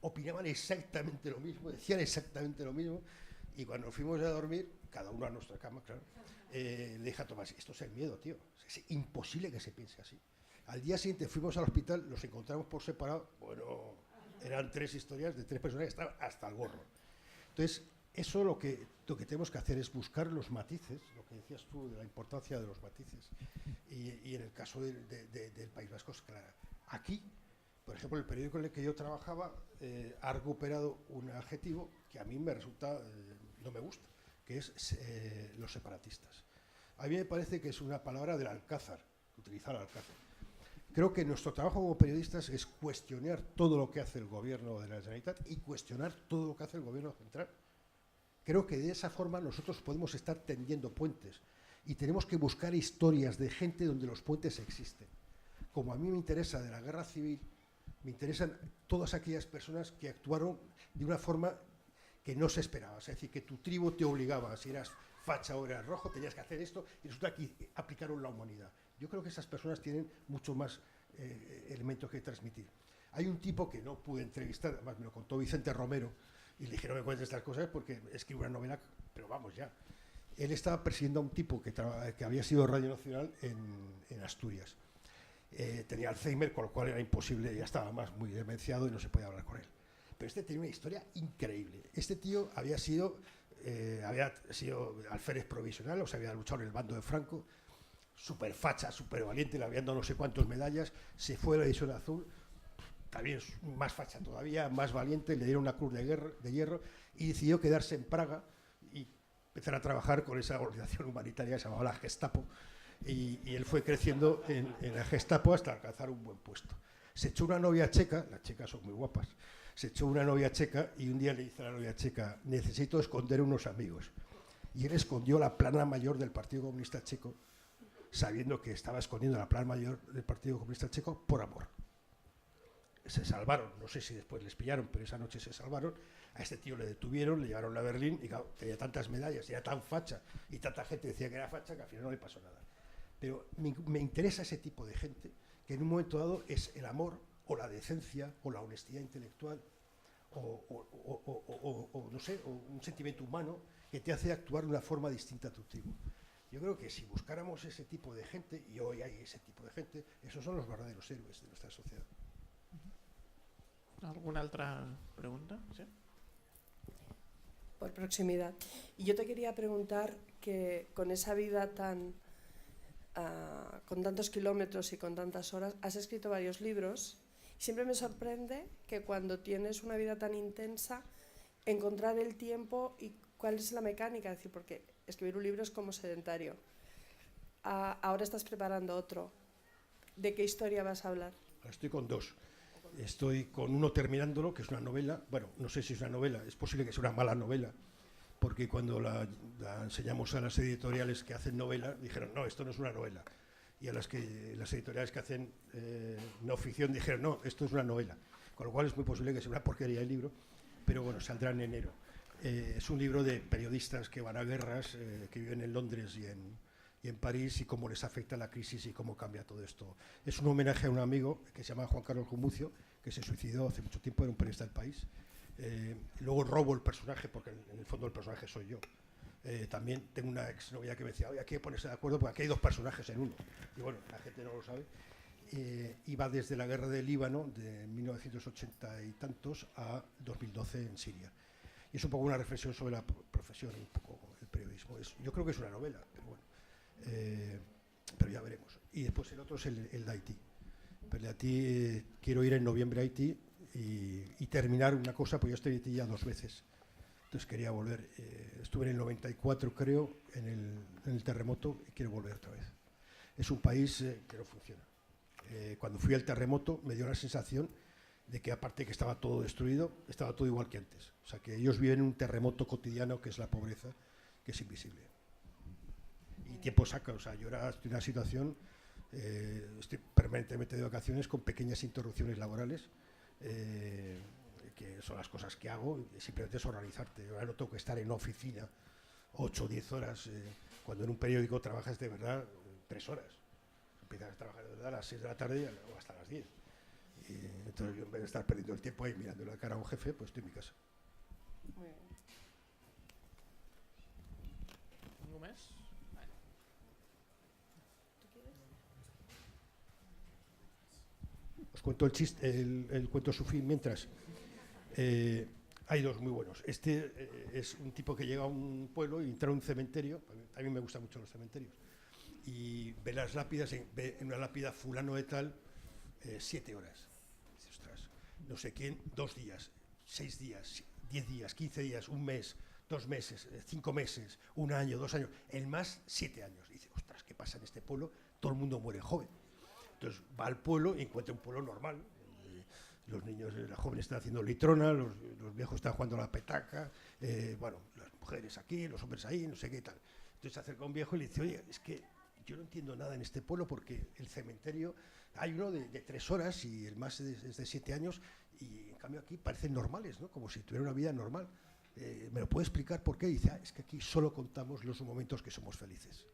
opinaban exactamente lo mismo, decían exactamente lo mismo, y cuando nos fuimos a dormir, cada uno a nuestra cama, claro, le dije a Tomás, esto es el miedo, tío, es imposible que se piense así. Al día siguiente fuimos al hospital, los encontramos por separado, bueno, eran 3 historias de 3 personas que estaban hasta el gorro. Entonces, eso lo que tenemos que hacer es buscar los matices, lo que decías tú de la importancia de los matices. Y en el caso del País Vasco es clara. Aquí, por ejemplo, el periódico en el que yo trabajaba ha recuperado un adjetivo que a mí me resulta, no me gusta, que es los separatistas. A mí me parece que es una palabra del Alcázar, utilizar Alcázar. Creo que nuestro trabajo como periodistas es cuestionar todo lo que hace el gobierno de la Generalitat y cuestionar todo lo que hace el gobierno central. Creo que de esa forma nosotros podemos estar tendiendo puentes y tenemos que buscar historias de gente donde los puentes existen. Como a mí me interesa de la guerra civil, me interesan todas aquellas personas que actuaron de una forma que no se esperaba. Es decir, que tu tribu te obligaba, si eras facha o eras rojo, tenías que hacer esto y resulta que aplicaron la humanidad. Yo creo que esas personas tienen mucho más elementos que transmitir. Hay un tipo que no pude entrevistar, además me lo contó Vicente Romero, y le dije, no me cuentes estas cosas porque escribe una novela, pero vamos ya. Él estaba persiguiendo a un tipo que había sido Radio Nacional en Asturias. Tenía Alzheimer, con lo cual era imposible, ya estaba muy demenciado y no se podía hablar con él. Pero este tenía una historia increíble. Este tío había sido alférez provisional, o sea, había luchado en el bando de Franco, súper facha, súper valiente, le habían dado no sé cuántas medallas, se fue a la División Azul, también más facha todavía, más valiente, le dieron una cruz de hierro y decidió quedarse en Praga y empezar a trabajar con esa organización humanitaria que se llamaba la Gestapo, y él fue creciendo en la Gestapo hasta alcanzar un buen puesto. Se echó una novia checa, las checas son muy guapas, se echó una novia checa y un día le dice a la novia checa, necesito esconder unos amigos. Y él escondió la plana mayor del Partido Comunista Checo, sabiendo que estaba escondiendo la plana mayor del Partido Comunista Checo por amor. Se salvaron, no sé si después les pillaron, pero esa noche se salvaron. A este tío le detuvieron, le llevaron a Berlín y claro, tenía tantas medallas, era tan facha y tanta gente decía que era facha que al final no le pasó nada. Pero me interesa ese tipo de gente que en un momento dado es el amor o la decencia o la honestidad intelectual o no sé, o un sentimiento humano que te hace actuar de una forma distinta a tu tribu. Yo creo que si buscáramos ese tipo de gente, y hoy hay ese tipo de gente, esos son los verdaderos héroes de nuestra sociedad. ¿Alguna otra pregunta? ¿Sí? Por proximidad. Y yo te quería preguntar que con esa vida tan con tantos kilómetros y con tantas horas, has escrito varios libros. Siempre me sorprende que cuando tienes una vida tan intensa, encontrar el tiempo y cuál es la mecánica. Es decir, porque escribir un libro es como sedentario. Ahora estás preparando otro. ¿De qué historia vas a hablar? Estoy con 2. Estoy con uno terminándolo, que es una novela. Bueno, no sé si es una novela, es posible que sea una mala novela, porque cuando la enseñamos a las editoriales que hacen novela, dijeron, no, esto no es una novela. Y a las editoriales que hacen no ficción dijeron, no, esto es una novela. Con lo cual es muy posible que sea una porquería el libro, pero bueno, saldrá en enero. Es un libro de periodistas que van a guerras, que viven en Londres y en París, y cómo les afecta la crisis y cómo cambia todo esto. Es un homenaje a un amigo que se llama Juan Carlos Gumucio, que se suicidó hace mucho tiempo, era un periodista del País. Luego robo el personaje, porque en el fondo el personaje soy yo. También tengo una exnovia que me decía, oye, hay que ponerse de acuerdo porque aquí hay 2 personajes en uno. Y bueno, la gente no lo sabe. Y va desde la guerra del Líbano, de 1980 y tantos, a 2012 en Siria. Y es un poco una reflexión sobre la profesión, un poco el periodismo. Yo creo que es una novela, pero bueno. Pero ya veremos. Y después el otro es el de Haití. Pero el de Haití, quiero ir en noviembre a Haití y terminar una cosa, porque yo estoy en Haití ya 2 veces. Entonces quería volver. Estuve en el 94, creo, en el terremoto, y quiero volver otra vez. Es un país que no funciona. Cuando fui al terremoto me dio la sensación de que, aparte de que estaba todo destruido, estaba todo igual que antes. O sea, que ellos viven un terremoto cotidiano que es la pobreza, que es invisible. Y tiempo saca, o sea, yo ahora estoy en una situación, estoy permanentemente de vacaciones con pequeñas interrupciones laborales, que son las cosas que hago, simplemente es organizarte. Ahora no tengo que estar en una oficina 8 o 10 horas, cuando en un periódico trabajas de verdad 3 horas. Empiezas a trabajar de verdad a las 6 de la tarde o hasta las 10. Y entonces yo, en vez de estar perdiendo el tiempo ahí mirando la cara a un jefe, pues estoy en mi casa. Muy bien. ¿Algo más? Vale. cuento el cuento sufí mientras. Hay dos muy buenos. Este es un tipo que llega a un pueblo y entra a un cementerio. A mí me gustan mucho los cementerios. Y ve las lápidas, ve en una lápida fulano de tal, 7 horas. Dice, ostras, no sé quién, 2 días, 6 días, 10 días, 15 días, un mes, 2 meses, 5 meses, 1 año, 2 años. El más, 7 años. Y dice, ostras, ¿qué pasa en este pueblo? Todo el mundo muere joven. Entonces va al pueblo y encuentra un pueblo normal. Los niños, los jóvenes están haciendo litrona, los viejos están jugando a la petaca, bueno, las mujeres aquí, los hombres ahí, no sé qué tal. Entonces se acerca un viejo y le dice, oye, es que yo no entiendo nada en este pueblo porque el cementerio, hay uno de 3 horas y el más es de 7 años y en cambio aquí parecen normales, ¿no? Como si tuviera una vida normal. ¿Me lo puede explicar por qué? Y dice, es que aquí solo contamos los momentos que somos felices.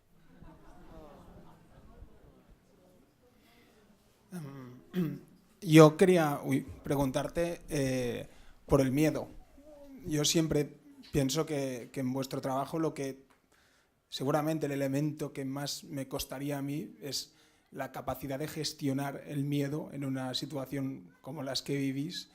Yo quería preguntarte por el miedo. Yo siempre pienso que en vuestro trabajo seguramente el elemento que más me costaría a mí es la capacidad de gestionar el miedo en una situación como las que vivís,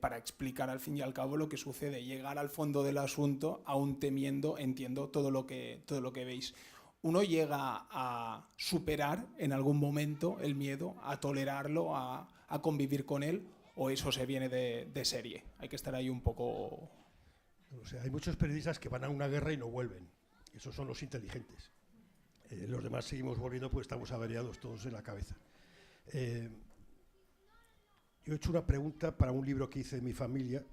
para explicar al fin y al cabo lo que sucede, llegar al fondo del asunto aún temiendo, entiendo todo lo que veis. ¿Uno llega a superar en algún momento el miedo, a tolerarlo, a convivir con él, o eso se viene de serie? Hay que estar ahí un poco... O sea, hay muchos periodistas que van a una guerra y no vuelven. Esos son los inteligentes. Los demás seguimos volviendo porque estamos averiados todos en la cabeza. Yo he hecho una pregunta para un libro que hice de mi familia.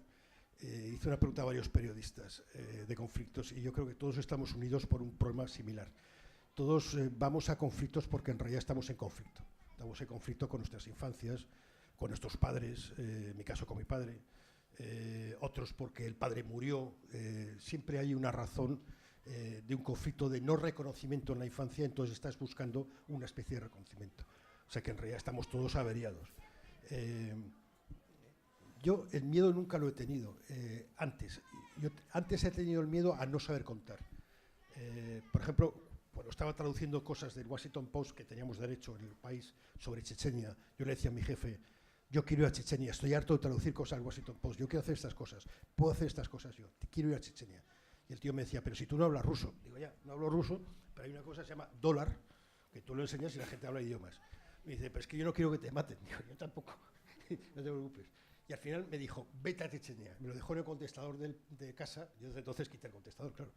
Hice una pregunta a varios periodistas de conflictos y yo creo que todos estamos unidos por un problema similar. Todos vamos a conflictos porque en realidad estamos en conflicto. Estamos en conflicto con nuestras infancias, con nuestros padres, en mi caso con mi padre, otros porque el padre murió. Siempre hay una razón de un conflicto de no reconocimiento en la infancia, entonces estás buscando una especie de reconocimiento. O sea que en realidad estamos todos averiados. Yo el miedo nunca lo he tenido. Antes he tenido el miedo a no saber contar. Por ejemplo, cuando estaba traduciendo cosas del Washington Post que teníamos derecho en el país sobre Chechenia, yo le decía a mi jefe, yo quiero ir a Chechenia, estoy harto de traducir cosas al Washington Post, yo quiero hacer estas cosas, puedo hacer estas cosas yo, quiero ir a Chechenia. Y el tío me decía, pero si tú no hablas ruso. Digo, ya, no hablo ruso, pero hay una cosa que se llama dólar, que tú lo enseñas y la gente habla idiomas. Me dice, pero es que yo no quiero que te maten. Digo, yo tampoco, no te preocupes. Y al final me dijo, vete a Chechenia. Me lo dejó en el contestador de casa, yo desde entonces quité el contestador, claro.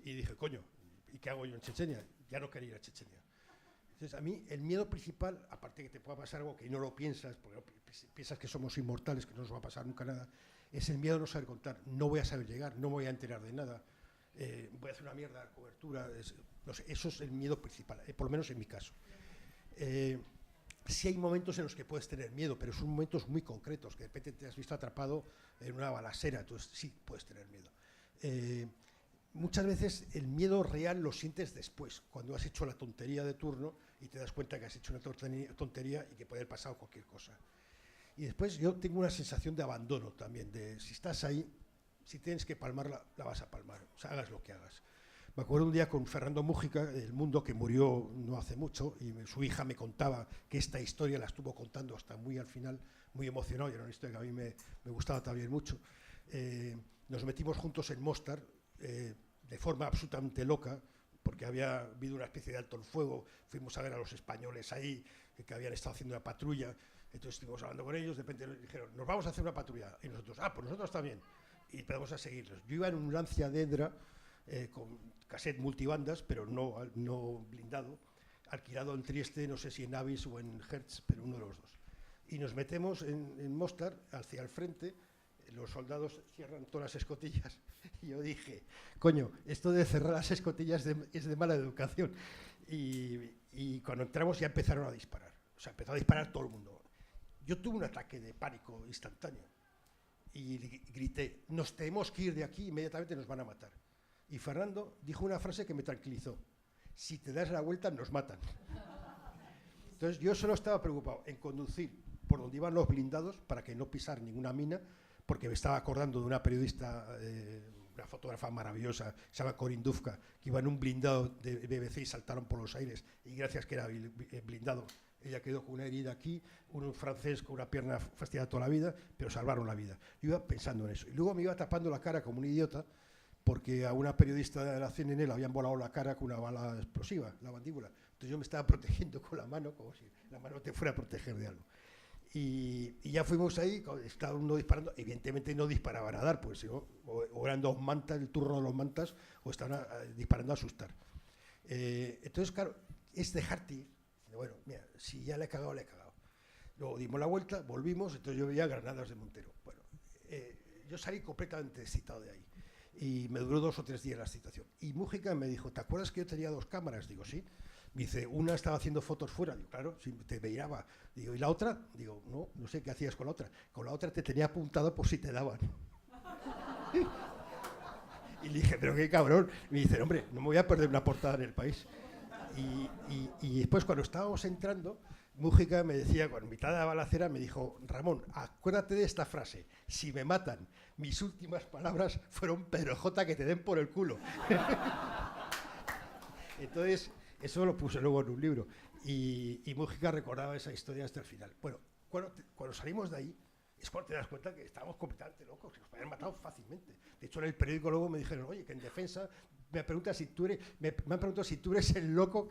Y dije, coño, ¿y qué hago yo en Chechenia? Ya no quería ir a Chechenia. Entonces, a mí, el miedo principal, aparte de que te pueda pasar algo que no lo piensas, porque piensas que somos inmortales, que no nos va a pasar nunca nada, es el miedo a no saber contar. No voy a saber llegar, no me voy a enterar de nada, voy a hacer una mierda de cobertura. No sé, eso es el miedo principal, por lo menos en mi caso. Sí hay momentos en los que puedes tener miedo, pero son momentos muy concretos, que de repente te has visto atrapado en una balacera, entonces sí puedes tener miedo. Muchas veces el miedo real lo sientes después, cuando has hecho la tontería de turno y te das cuenta que has hecho una tontería y que puede haber pasado cualquier cosa. Y después yo tengo una sensación de abandono también, de si estás ahí, si tienes que palmarla, la vas a palmar, o sea, hagas lo que hagas. Me acuerdo un día con Fernando Mújica, del Mundo, que murió no hace mucho, y su hija me contaba que esta historia la estuvo contando hasta muy al final, muy emocionado, y era una historia que a mí me gustaba también mucho. Nos metimos juntos en Mostar, de forma absolutamente loca, porque había habido una especie de alto el fuego, fuimos a ver a los españoles ahí, que habían estado haciendo una patrulla, entonces estuvimos hablando con ellos, de repente nos dijeron, nos vamos a hacer una patrulla, y nosotros, pues nosotros también, y empezamos a seguirlos. Yo iba en un Lancia Dedra, con cassette multibandas, pero no blindado, alquilado en Trieste, no sé si en Avis o en Hertz, pero uno de los dos. Y nos metemos en Mostar, hacia el frente, los soldados cierran todas las escotillas, y yo dije, coño, esto de cerrar las escotillas es de mala educación. Y cuando entramos ya empezaron a disparar, o sea, empezó a disparar todo el mundo. Yo tuve un ataque de pánico instantáneo, y grité, nos tenemos que ir de aquí, inmediatamente nos van a matar. Y Fernando dijo una frase que me tranquilizó, si te das la vuelta nos matan. Entonces yo solo estaba preocupado en conducir por donde iban los blindados para que no pisar ninguna mina, porque me estaba acordando de una periodista, una fotógrafa maravillosa, se llama Corinne Dufka, que iba en un blindado de BBC y saltaron por los aires, y gracias que era blindado ella quedó con una herida aquí, un francés con una pierna fastidiada toda la vida, pero salvaron la vida. Yo iba pensando en eso. Y luego me iba tapando la cara como un idiota, porque a una periodista de la CNN le habían volado la cara con una bala explosiva, la mandíbula. Entonces yo me estaba protegiendo con la mano, como si la mano te fuera a proteger de algo. Y ya fuimos ahí, estaba uno disparando, evidentemente no disparaba a dar, pues si no, o eran dos mantas, el turno de los mantas, o estaban disparando a asustar. Entonces, claro, es dejarte ir. Bueno, mira, si ya le he cagado, le he cagado. Luego dimos la vuelta, volvimos, entonces yo veía granadas de Montero. Bueno, yo salí completamente excitado de ahí. Y me duró 2 o 3 días la excitación. Y Mújica me dijo, ¿te acuerdas que yo tenía 2 cámaras? Digo, sí. Me dice, una estaba haciendo fotos fuera. Digo, claro, si te miraba. Digo, ¿y la otra? Digo, no sé qué hacías con la otra. Con la otra te tenía apuntado por si te daban. Y le dije, pero qué cabrón. Me dice, hombre, no me voy a perder una portada en El País. Y después, cuando estábamos entrando, Mújica me decía, con mitad de la balacera, me dijo, Ramón, acuérdate de esta frase, si me matan, mis últimas palabras fueron Pedro J, que te den por el culo. Entonces, eso lo puse luego en un libro. Y Mújica recordaba esa historia hasta el final. Bueno, cuando salimos de ahí, es cuando te das cuenta que estábamos completamente locos, que nos habían matado fácilmente. De hecho, en el periódico luego me dijeron, oye, que en defensa me han preguntado si tú eres el loco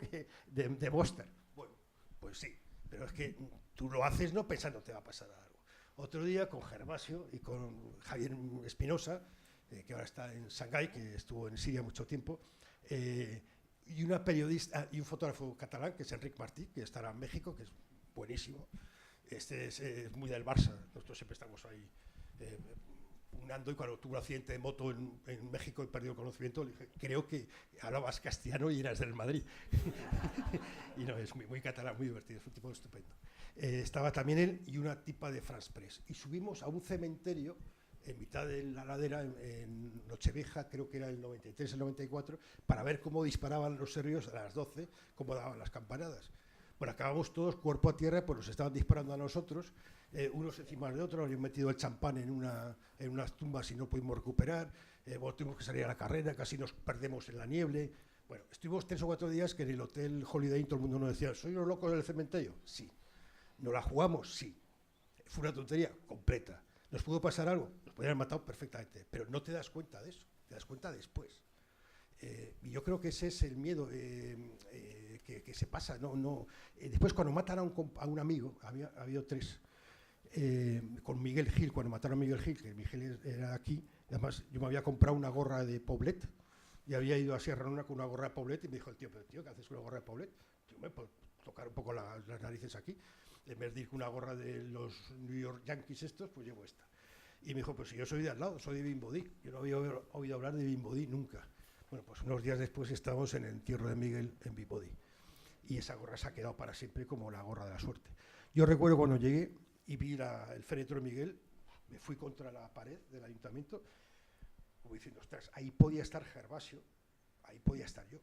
de Boston. Bueno, pues sí, pero es que tú lo haces no pensando que te va a pasar algo. Otro día con Gervasio y con Javier Espinosa, que ahora está en Shanghái, que estuvo en Siria mucho tiempo, y una periodista y un fotógrafo catalán, que es Enric Martí, que estará en México, que es buenísimo. Este es muy del Barça, nosotros siempre estamos ahí unando, y cuando tuvo un accidente de moto en México y perdió el conocimiento, le dije, creo que hablabas castellano y eras del Madrid. Y no, es muy catalán, muy divertido, es un tipo estupendo. Estaba también él y una tipa de France Press. Y subimos a un cementerio en mitad de la ladera, en Nochevieja, creo que era el 93, el 94, para ver cómo disparaban los serbios a las 12, cómo daban las campanadas. Bueno, acabamos todos cuerpo a tierra, pues nos estaban disparando a nosotros, unos encima de otros, habían metido el champán en unas tumbas y no pudimos recuperar, tuvimos que salir a la carrera, casi nos perdemos en la nieve. Bueno, estuvimos 3 o 4 días que en el hotel Holiday Inn todo el mundo nos decía, ¿soy los locos del cementerio? Sí. ¿Nos la jugamos? Sí. Fue una tontería completa. ¿Nos pudo pasar algo? Nos podrían haber matado perfectamente, pero no te das cuenta de eso, te das cuenta después. Y yo creo que ese es el miedo que se pasa. Después, cuando matan a un amigo, había habido 3, con Miguel Gil, cuando mataron a Miguel Gil, que Miguel era aquí, además yo me había comprado una gorra de Poblet, y había ido a Sierra Leona con una gorra de Poblet, y me dijo el tío, pero tío, ¿qué haces con una gorra de Poblet? Yo me puedo tocar un poco las narices aquí, en vez de ir con una gorra de los New York Yankees estos, pues llevo esta. Y me dijo, pues si yo soy de al lado, soy de Vimbodí, yo no había oído hablar de Vimbodí nunca. Bueno, pues unos días después estábamos en el entierro de Miguel en Vimbodí. Y esa gorra se ha quedado para siempre como la gorra de la suerte. Yo recuerdo cuando llegué y vi el féretro de Miguel, me fui contra la pared del ayuntamiento, como diciendo, ostras, ahí podía estar Gervasio, ahí podía estar yo.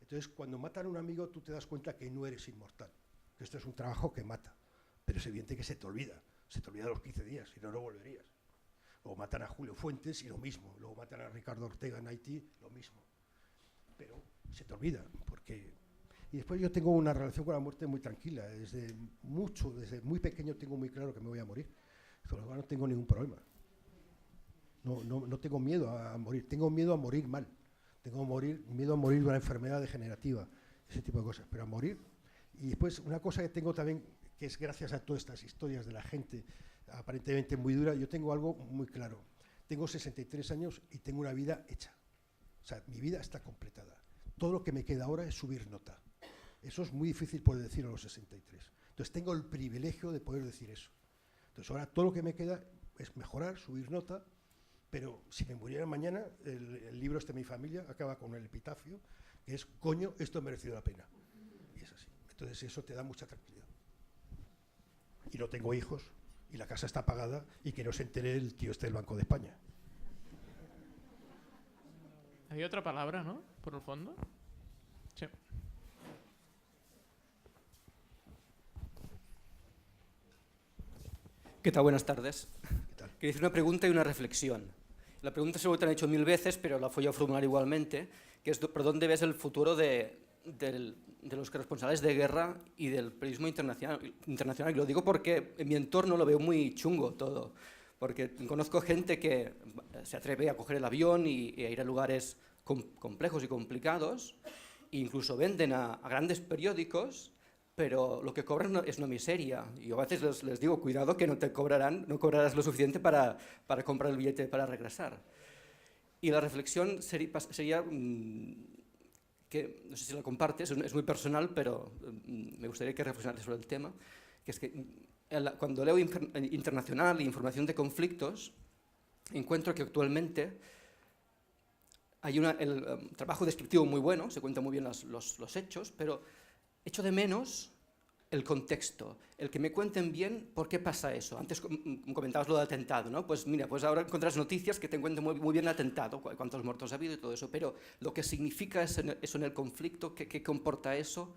Entonces, cuando matan a un amigo, tú te das cuenta que no eres inmortal, que esto es un trabajo que mata, pero es evidente que se te olvida a los 15 días, si no, no volverías. Luego matan a Julio Fuentes y lo mismo, luego matan a Ricardo Ortega en Haití, lo mismo. Pero se te olvida, porque... Y después yo tengo una relación con la muerte muy tranquila, desde muy pequeño tengo muy claro que me voy a morir, entonces no tengo ningún problema. No tengo miedo a morir, tengo miedo a morir mal, tengo miedo a morir de una enfermedad degenerativa, ese tipo de cosas, pero a morir. Y después una cosa que tengo también, que es gracias a todas estas historias de la gente aparentemente muy dura, yo tengo algo muy claro. Tengo 63 años y tengo una vida hecha. O sea, mi vida está completada. Todo lo que me queda ahora es subir nota. Eso es muy difícil poder decir a los 63. Entonces tengo el privilegio de poder decir eso. Entonces ahora todo lo que me queda es mejorar, subir nota, pero si me muriera mañana, el libro de mi familia acaba con el epitafio, que es, coño, esto ha merecido la pena. Y es así. Entonces eso te da mucha tranquilidad. Y no tengo hijos, y la casa está pagada, y que no se entere el tío este del Banco de España. Había otra palabra, ¿no? Por el fondo. Sí. ¿Qué tal? Buenas tardes. ¿Qué tal? Quería hacer una pregunta y una reflexión. La pregunta seguro que te han hecho 1000 veces, pero la voy a formular igualmente, que es ¿por dónde ves el futuro de de los responsables de guerra y del periodismo internacional. Y lo digo porque en mi entorno lo veo muy chungo todo. Porque conozco gente que se atreve a coger el avión y a ir a lugares complejos y complicados, e incluso venden a grandes periódicos, pero lo que cobran es una miseria. Y yo a veces les digo, cuidado que no cobrarás lo suficiente para comprar el billete para regresar. Y la reflexión sería que, no sé si la compartes, es muy personal, pero me gustaría que reflexionaras sobre el tema, que es que cuando leo internacional e información de conflictos, encuentro que actualmente hay el trabajo descriptivo muy bueno, se cuentan muy bien los hechos, pero echo de menos el contexto, el que me cuenten bien por qué pasa eso. Antes comentabas lo del atentado, ¿no? Pues mira, pues ahora encuentras noticias que te cuentan muy bien el atentado, cuántos muertos ha habido y todo eso, pero lo que significa eso en el conflicto, qué comporta eso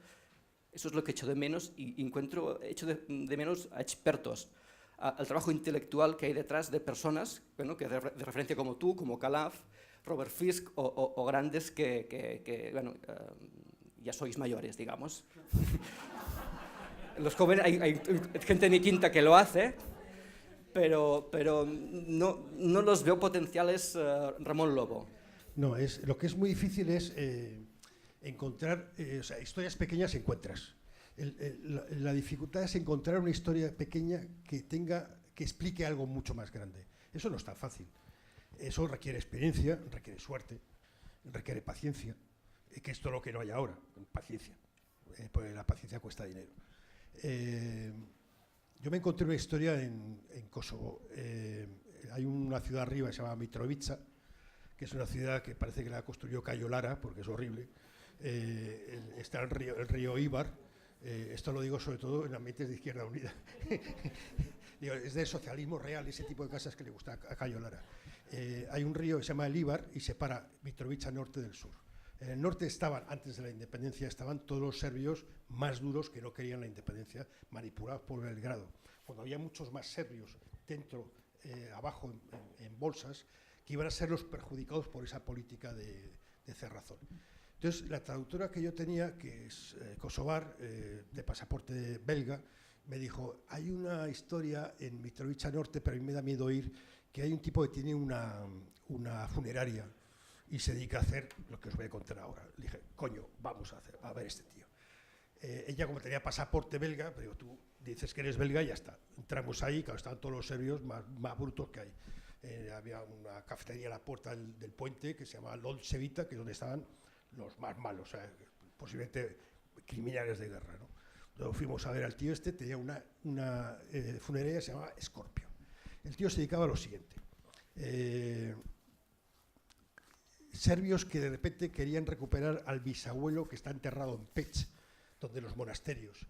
es lo que echo de menos, y echo de menos a expertos, al trabajo intelectual que hay detrás de personas, bueno, que de referencia como tú, como Calaf, Robert Fisk o grandes bueno, ya sois mayores, digamos. Los jóvenes, hay gente de mi quinta que lo hace, pero no los veo potenciales, Ramón Lobo. No, lo que es muy difícil es encontrar, o sea, historias pequeñas encuentras. La dificultad es encontrar una historia pequeña que explique algo mucho más grande. Eso no es tan fácil. Eso requiere experiencia, requiere suerte, requiere paciencia, que es todo lo que no hay ahora, paciencia, porque la paciencia cuesta dinero. Yo me encontré una historia en Kosovo. Hay una ciudad arriba que se llama Mitrovica, que es una ciudad que parece que la construyó Cayo Lara, porque es horrible. Está el río Ibar. Esto lo digo sobre todo en ambientes de Izquierda Unida. Digo, es de socialismo real, ese tipo de casas que le gusta a Cayo Lara. Hay un río que se llama el Ibar y separa Mitrovica norte del sur. En el norte estaban, antes de la independencia, estaban todos los serbios más duros que no querían la independencia, manipulados por Belgrado. Cuando había muchos más serbios dentro, abajo, en bolsas, que iban a ser los perjudicados por esa política de cerrazón. Entonces, la traductora que yo tenía, que es kosovar, de pasaporte belga, me dijo, hay una historia en Mitrovica Norte, pero a mí me da miedo ir, que hay un tipo que tiene una funeraria y se dedica a hacer lo que os voy a contar ahora. Le dije, coño, vamos a ver este tío. Ella, como tenía pasaporte belga, pero tú dices que eres belga y ya está. Entramos ahí, claro, estaban todos los serbios más brutos que hay. Había una cafetería a la puerta del puente que se llamaba Lolcevita, que es donde estaban los más malos, o sea, posiblemente criminales de guerra, ¿no? Luego fuimos a ver al tío este, tenía una funeraria que se llamaba Scorpio. El tío se dedicaba a lo siguiente. Serbios que de repente querían recuperar al bisabuelo que está enterrado en Peć, donde los monasterios,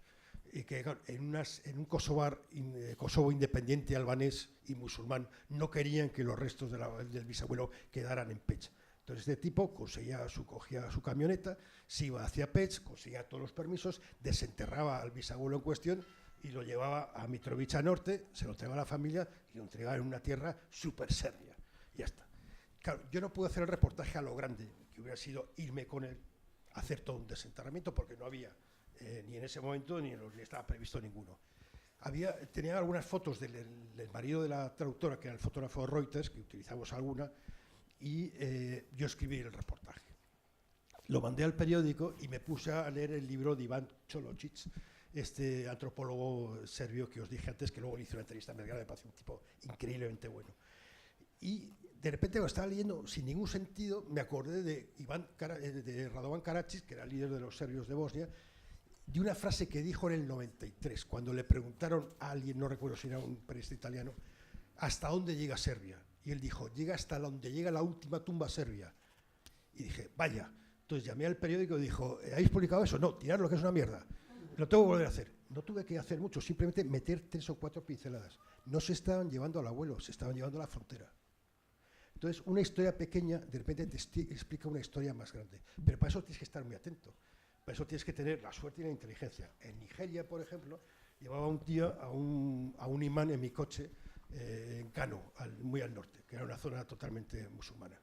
y que en un Kosovo independiente albanés y musulmán no querían que los restos del bisabuelo quedaran en Peć. Entonces este tipo cogía su camioneta, se iba hacia Peć, conseguía todos los permisos, desenterraba al bisabuelo en cuestión y lo llevaba a Mitrovica Norte, se lo entregaba a la familia y lo entregaba en una tierra súper serbia. Y ya está. Claro, yo no pude hacer el reportaje a lo grande, que hubiera sido irme con él a hacer todo un desenterramiento, porque no había, ni en ese momento, ni estaba previsto ninguno. Tenía algunas fotos del marido de la traductora, que era el fotógrafo Reuters, que utilizamos alguna, y yo escribí el reportaje. Lo mandé al periódico y me puse a leer el libro de Iván Čoločić, este antropólogo serbio que os dije antes, que luego le hice una entrevista en Belgrado, me pareció un tipo increíblemente bueno. Y de repente, cuando estaba leyendo sin ningún sentido, me acordé de Radovan Karadzic, que era el líder de los serbios de Bosnia, de una frase que dijo en el 93, cuando le preguntaron a alguien, no recuerdo si era un periodista italiano, ¿hasta dónde llega Serbia? Y él dijo, llega hasta donde llega la última tumba serbia. Y dije, vaya. Entonces llamé al periódico y dijo, ¿habéis publicado eso? No, tirarlo, que es una mierda. Lo tengo que volver a hacer. No tuve que hacer mucho, simplemente meter 3 o 4 pinceladas. No se estaban llevando al abuelo, se estaban llevando a la frontera. Entonces, una historia pequeña, de repente te explica una historia más grande. Pero para eso tienes que estar muy atento. Para eso tienes que tener la suerte y la inteligencia. En Nigeria, por ejemplo, llevaba un tío a un imán en mi coche, en Kano, muy al norte, que era una zona totalmente musulmana.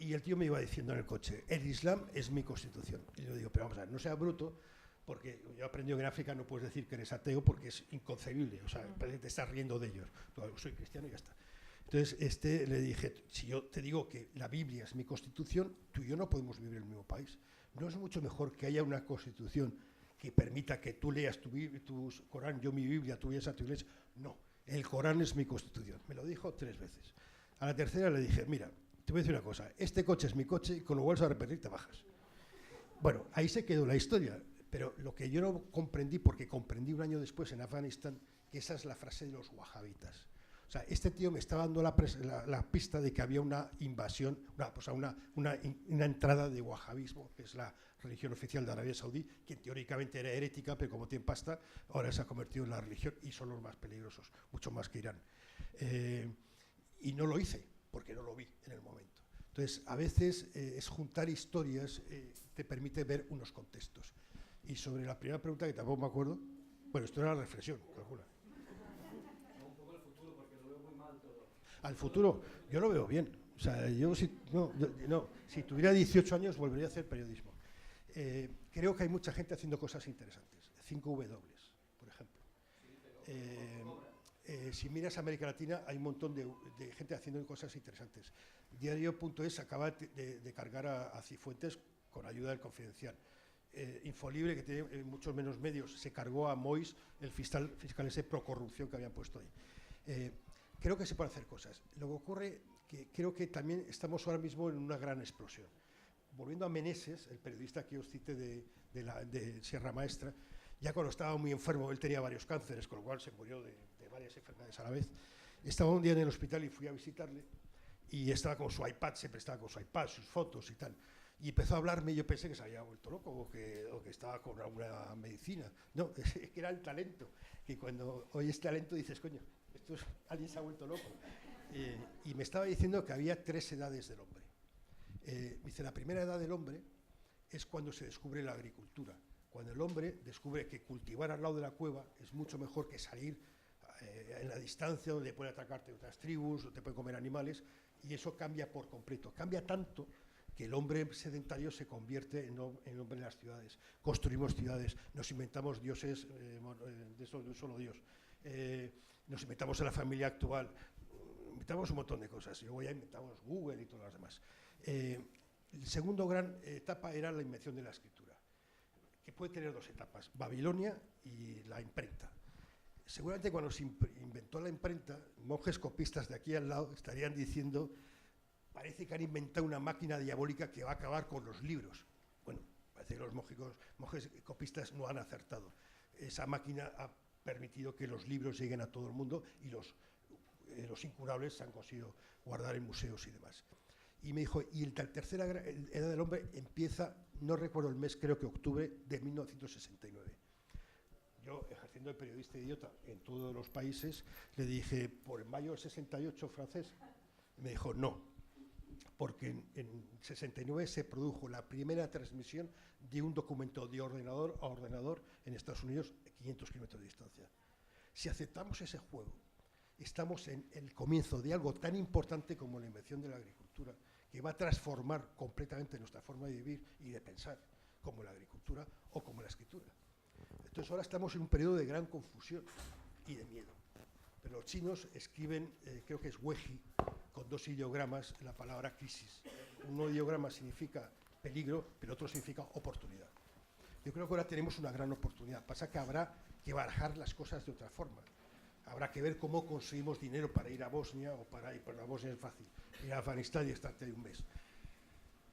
Y el tío me iba diciendo en el coche, el Islam es mi constitución. Y yo digo, pero vamos a ver, no sea bruto, porque yo he aprendido que en África no puedes decir que eres ateo porque es inconcebible, o sea, te estás riendo de ellos. Soy cristiano y ya está. Entonces le dije, si yo te digo que la Biblia es mi constitución, tú y yo no podemos vivir en el mismo país. ¿No es mucho mejor que haya una constitución que permita que tú leas tu Corán, yo mi Biblia, tú leas a tu iglesia? No, el Corán es mi constitución. Me lo dijo 3 veces. A la tercera le dije, mira, te voy a decir una cosa, este coche es mi coche y con lo vuelves a repetir te bajas. Bueno, ahí se quedó la historia, pero lo que yo no comprendí, porque comprendí un año después en Afganistán, que esa es la frase de los wahabitas. O sea, este tío me estaba dando la pista de que había una invasión, una entrada de wahabismo, que es la religión oficial de Arabia Saudí, que teóricamente era herética, pero como tiene pasta, ahora se ha convertido en la religión y son los más peligrosos, mucho más que Irán. Y no lo hice, porque no lo vi en el momento. Entonces, a veces es juntar historias, te permite ver unos contextos. Y sobre la primera pregunta, que tampoco me acuerdo, bueno, esto era la reflexión, calcula. Al futuro, yo lo veo bien. O sea, si tuviera 18 años volvería a hacer periodismo. Creo que hay mucha gente haciendo cosas interesantes. 5W, por ejemplo. Si miras América Latina, hay un montón de gente haciendo cosas interesantes. Diario.es acaba de cargar a Cifuentes con ayuda del Confidencial. Infolibre, que tiene muchos menos medios, se cargó a Mois, el fiscal ese pro corrupción que habían puesto ahí. Creo que se pueden hacer cosas. Lo que ocurre que creo que también estamos ahora mismo en una gran explosión. Volviendo a Meneses, el periodista que os cité de Sierra Maestra, ya cuando estaba muy enfermo, él tenía varios cánceres, con lo cual se murió de varias enfermedades a la vez. Estaba un día en el hospital y fui a visitarle y estaba con su iPad, siempre estaba con su iPad, sus fotos y tal. Y empezó a hablarme y yo pensé que se había vuelto loco o que estaba con alguna medicina. No, es que era el talento, que cuando oyes talento dices, coño, alguien se ha vuelto loco. Y me estaba diciendo que había 3 edades del hombre. Dice, la primera edad del hombre es cuando se descubre la agricultura, cuando el hombre descubre que cultivar al lado de la cueva es mucho mejor que salir en la distancia donde pueden atacarte otras tribus o te pueden comer animales, y eso cambia por completo. Cambia tanto que el hombre sedentario se convierte en hombre en las ciudades. Construimos ciudades, nos inventamos dioses de un solo dios. Nos inventamos en la familia actual, inventamos un montón de cosas, y luego ya inventamos Google y todas las demás. La segunda gran etapa era la invención de la escritura, que puede tener 2 etapas, Babilonia y la imprenta. Seguramente cuando se inventó la imprenta, monjes copistas de aquí al lado estarían diciendo, parece que han inventado una máquina diabólica que va a acabar con los libros. Bueno, parece que los monjes copistas no han acertado. Esa máquina ha permitido que los libros lleguen a todo el mundo y los incurables se han conseguido guardar en museos y demás. Y me dijo, y la tercera edad del hombre empieza, no recuerdo el mes, creo que octubre de 1969. Yo, ejerciendo de periodista idiota en todos los países, le dije, ¿por el mayo del 68 francés? Y me dijo, no, porque en 69 se produjo la primera transmisión de un documento de ordenador a ordenador en Estados Unidos a 500 kilómetros de distancia. Si aceptamos ese juego, estamos en el comienzo de algo tan importante como la invención de la agricultura, que va a transformar completamente nuestra forma de vivir y de pensar, como la agricultura o como la escritura. Entonces ahora estamos en un periodo de gran confusión y de miedo. Pero los chinos escriben, creo que es Weji, con 2 ideogramas, la palabra crisis. Un ideograma significa peligro, pero otro significa oportunidad. Yo creo que ahora tenemos una gran oportunidad. Pasa que habrá que barajar las cosas de otra forma. Habrá que ver cómo conseguimos dinero para ir a Bosnia, o para ir, pero a Bosnia es fácil, ir a Afganistán y estarte ahí un mes.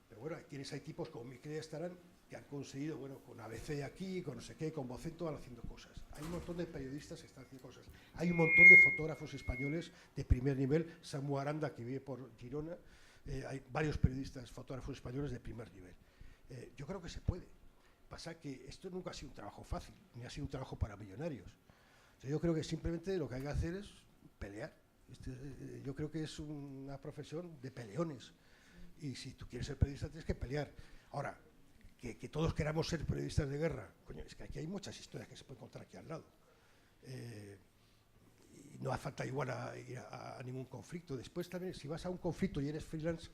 Pero bueno, hay tipos como Miquel Estarán que han conseguido, bueno, con ABC aquí, con no sé qué, con Vocento, van haciendo cosas. Hay un montón de periodistas que están haciendo cosas. Hay un montón de fotógrafos españoles de primer nivel, Samu Aranda, que vive por Girona, hay varios periodistas, fotógrafos españoles de primer nivel. Yo creo que se puede. Pasa que esto nunca ha sido un trabajo fácil, ni ha sido un trabajo para millonarios. O sea, yo creo que simplemente lo que hay que hacer es pelear. Yo creo que es una profesión de peleones. Y si tú quieres ser periodista tienes que pelear. Ahora, que todos queramos ser periodistas de guerra, coño, es que aquí hay muchas historias que se pueden contar aquí al lado. Y no hace falta igual ir a ningún conflicto. Después también, si vas a un conflicto y eres freelance,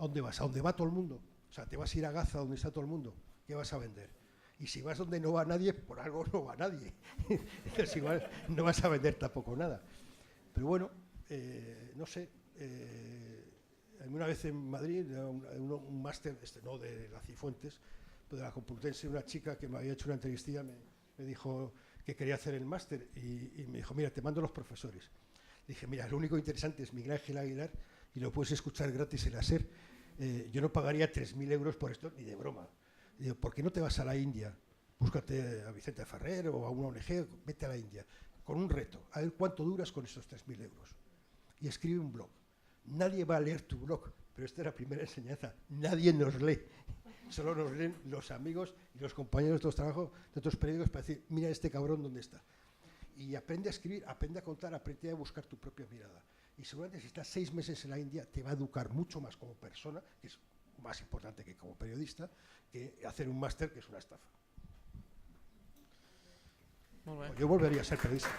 ¿A dónde vas? ¿A dónde va todo el mundo? O sea, te vas a ir a Gaza, donde está todo el mundo. ¿Qué vas a vender? Y si vas donde no va nadie, por algo no va nadie. Entonces igual no vas a vender tampoco nada. Pero bueno, no sé. Una vez en Madrid, un máster, no de la Cifuentes, pero de la Complutense, una chica que me había hecho una entrevistilla me dijo que quería hacer el máster y me dijo, mira, te mando los profesores. Dije, mira, lo único interesante es Miguel Ángel Aguilar y lo puedes escuchar gratis en la SER. Yo no pagaría 3.000 euros por esto, ni de broma. Digo, ¿por qué no te vas a la India? Búscate a Vicente Ferrer o a una ONG, vete a la India, con un reto, a ver cuánto duras con esos 3.000 euros. Y escribe un blog. Nadie va a leer tu blog, pero esta es la primera enseñanza. Nadie nos lee. Solo nos leen los amigos y los compañeros de otros trabajos, de otros periódicos, para decir, mira este cabrón dónde está. Y aprende a escribir, aprende a contar, aprende a buscar tu propia mirada. Y seguramente si estás 6 meses en la India, te va a educar mucho más como persona, que es más importante que como periodista, que hacer un máster, que es una estafa. Molt bé. Yo volvería a ser periodista.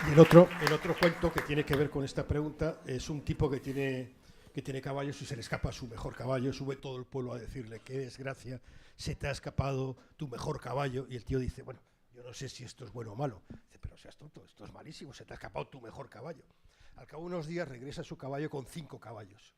Y el otro cuento que tiene que ver con esta pregunta es un tipo que tiene caballos y se le escapa su mejor caballo, sube todo el pueblo a decirle, qué desgracia, se te ha escapado tu mejor caballo, y el tío dice, bueno, yo no sé si esto es bueno o malo. Dice, pero seas tonto, esto es malísimo, se te ha escapado tu mejor caballo. Al cabo de unos días regresa su caballo con 5 caballos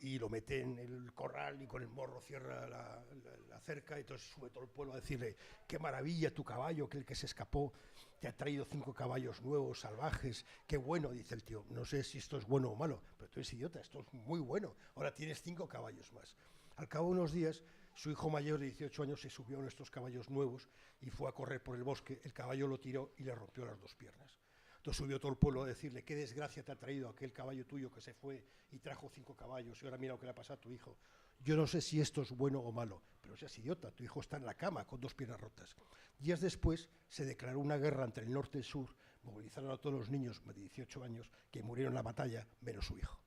y lo mete en el corral y con el morro cierra la cerca, y entonces sube todo el pueblo a decirle, qué maravilla tu caballo, que el que se escapó, te ha traído 5 caballos nuevos, salvajes, qué bueno, dice el tío, no sé si esto es bueno o malo, pero tú eres idiota, esto es muy bueno, ahora tienes 5 caballos más. Al cabo de unos días, su hijo mayor de 18 años se subió a uno de estos caballos nuevos y fue a correr por el bosque, el caballo lo tiró y le rompió las 2 piernas. Entonces subió todo el pueblo a decirle, qué desgracia te ha traído aquel caballo tuyo que se fue y trajo 5 caballos y ahora mira lo que le ha pasado a tu hijo. Yo no sé si esto es bueno o malo, pero seas idiota, tu hijo está en la cama con 2 piernas rotas. Días después se declaró una guerra entre el norte y el sur, movilizaron a todos los niños de 18 años que murieron en la batalla, menos su hijo.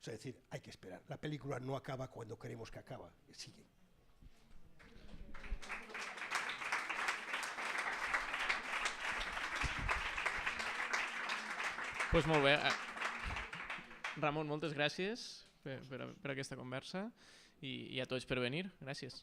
O sea, es decir, hay que esperar. La película no acaba cuando queremos que acaba, sigue. Pues molt bé. Ramon, moltes gràcies per aquesta conversa i a tots per venir. Gràcies.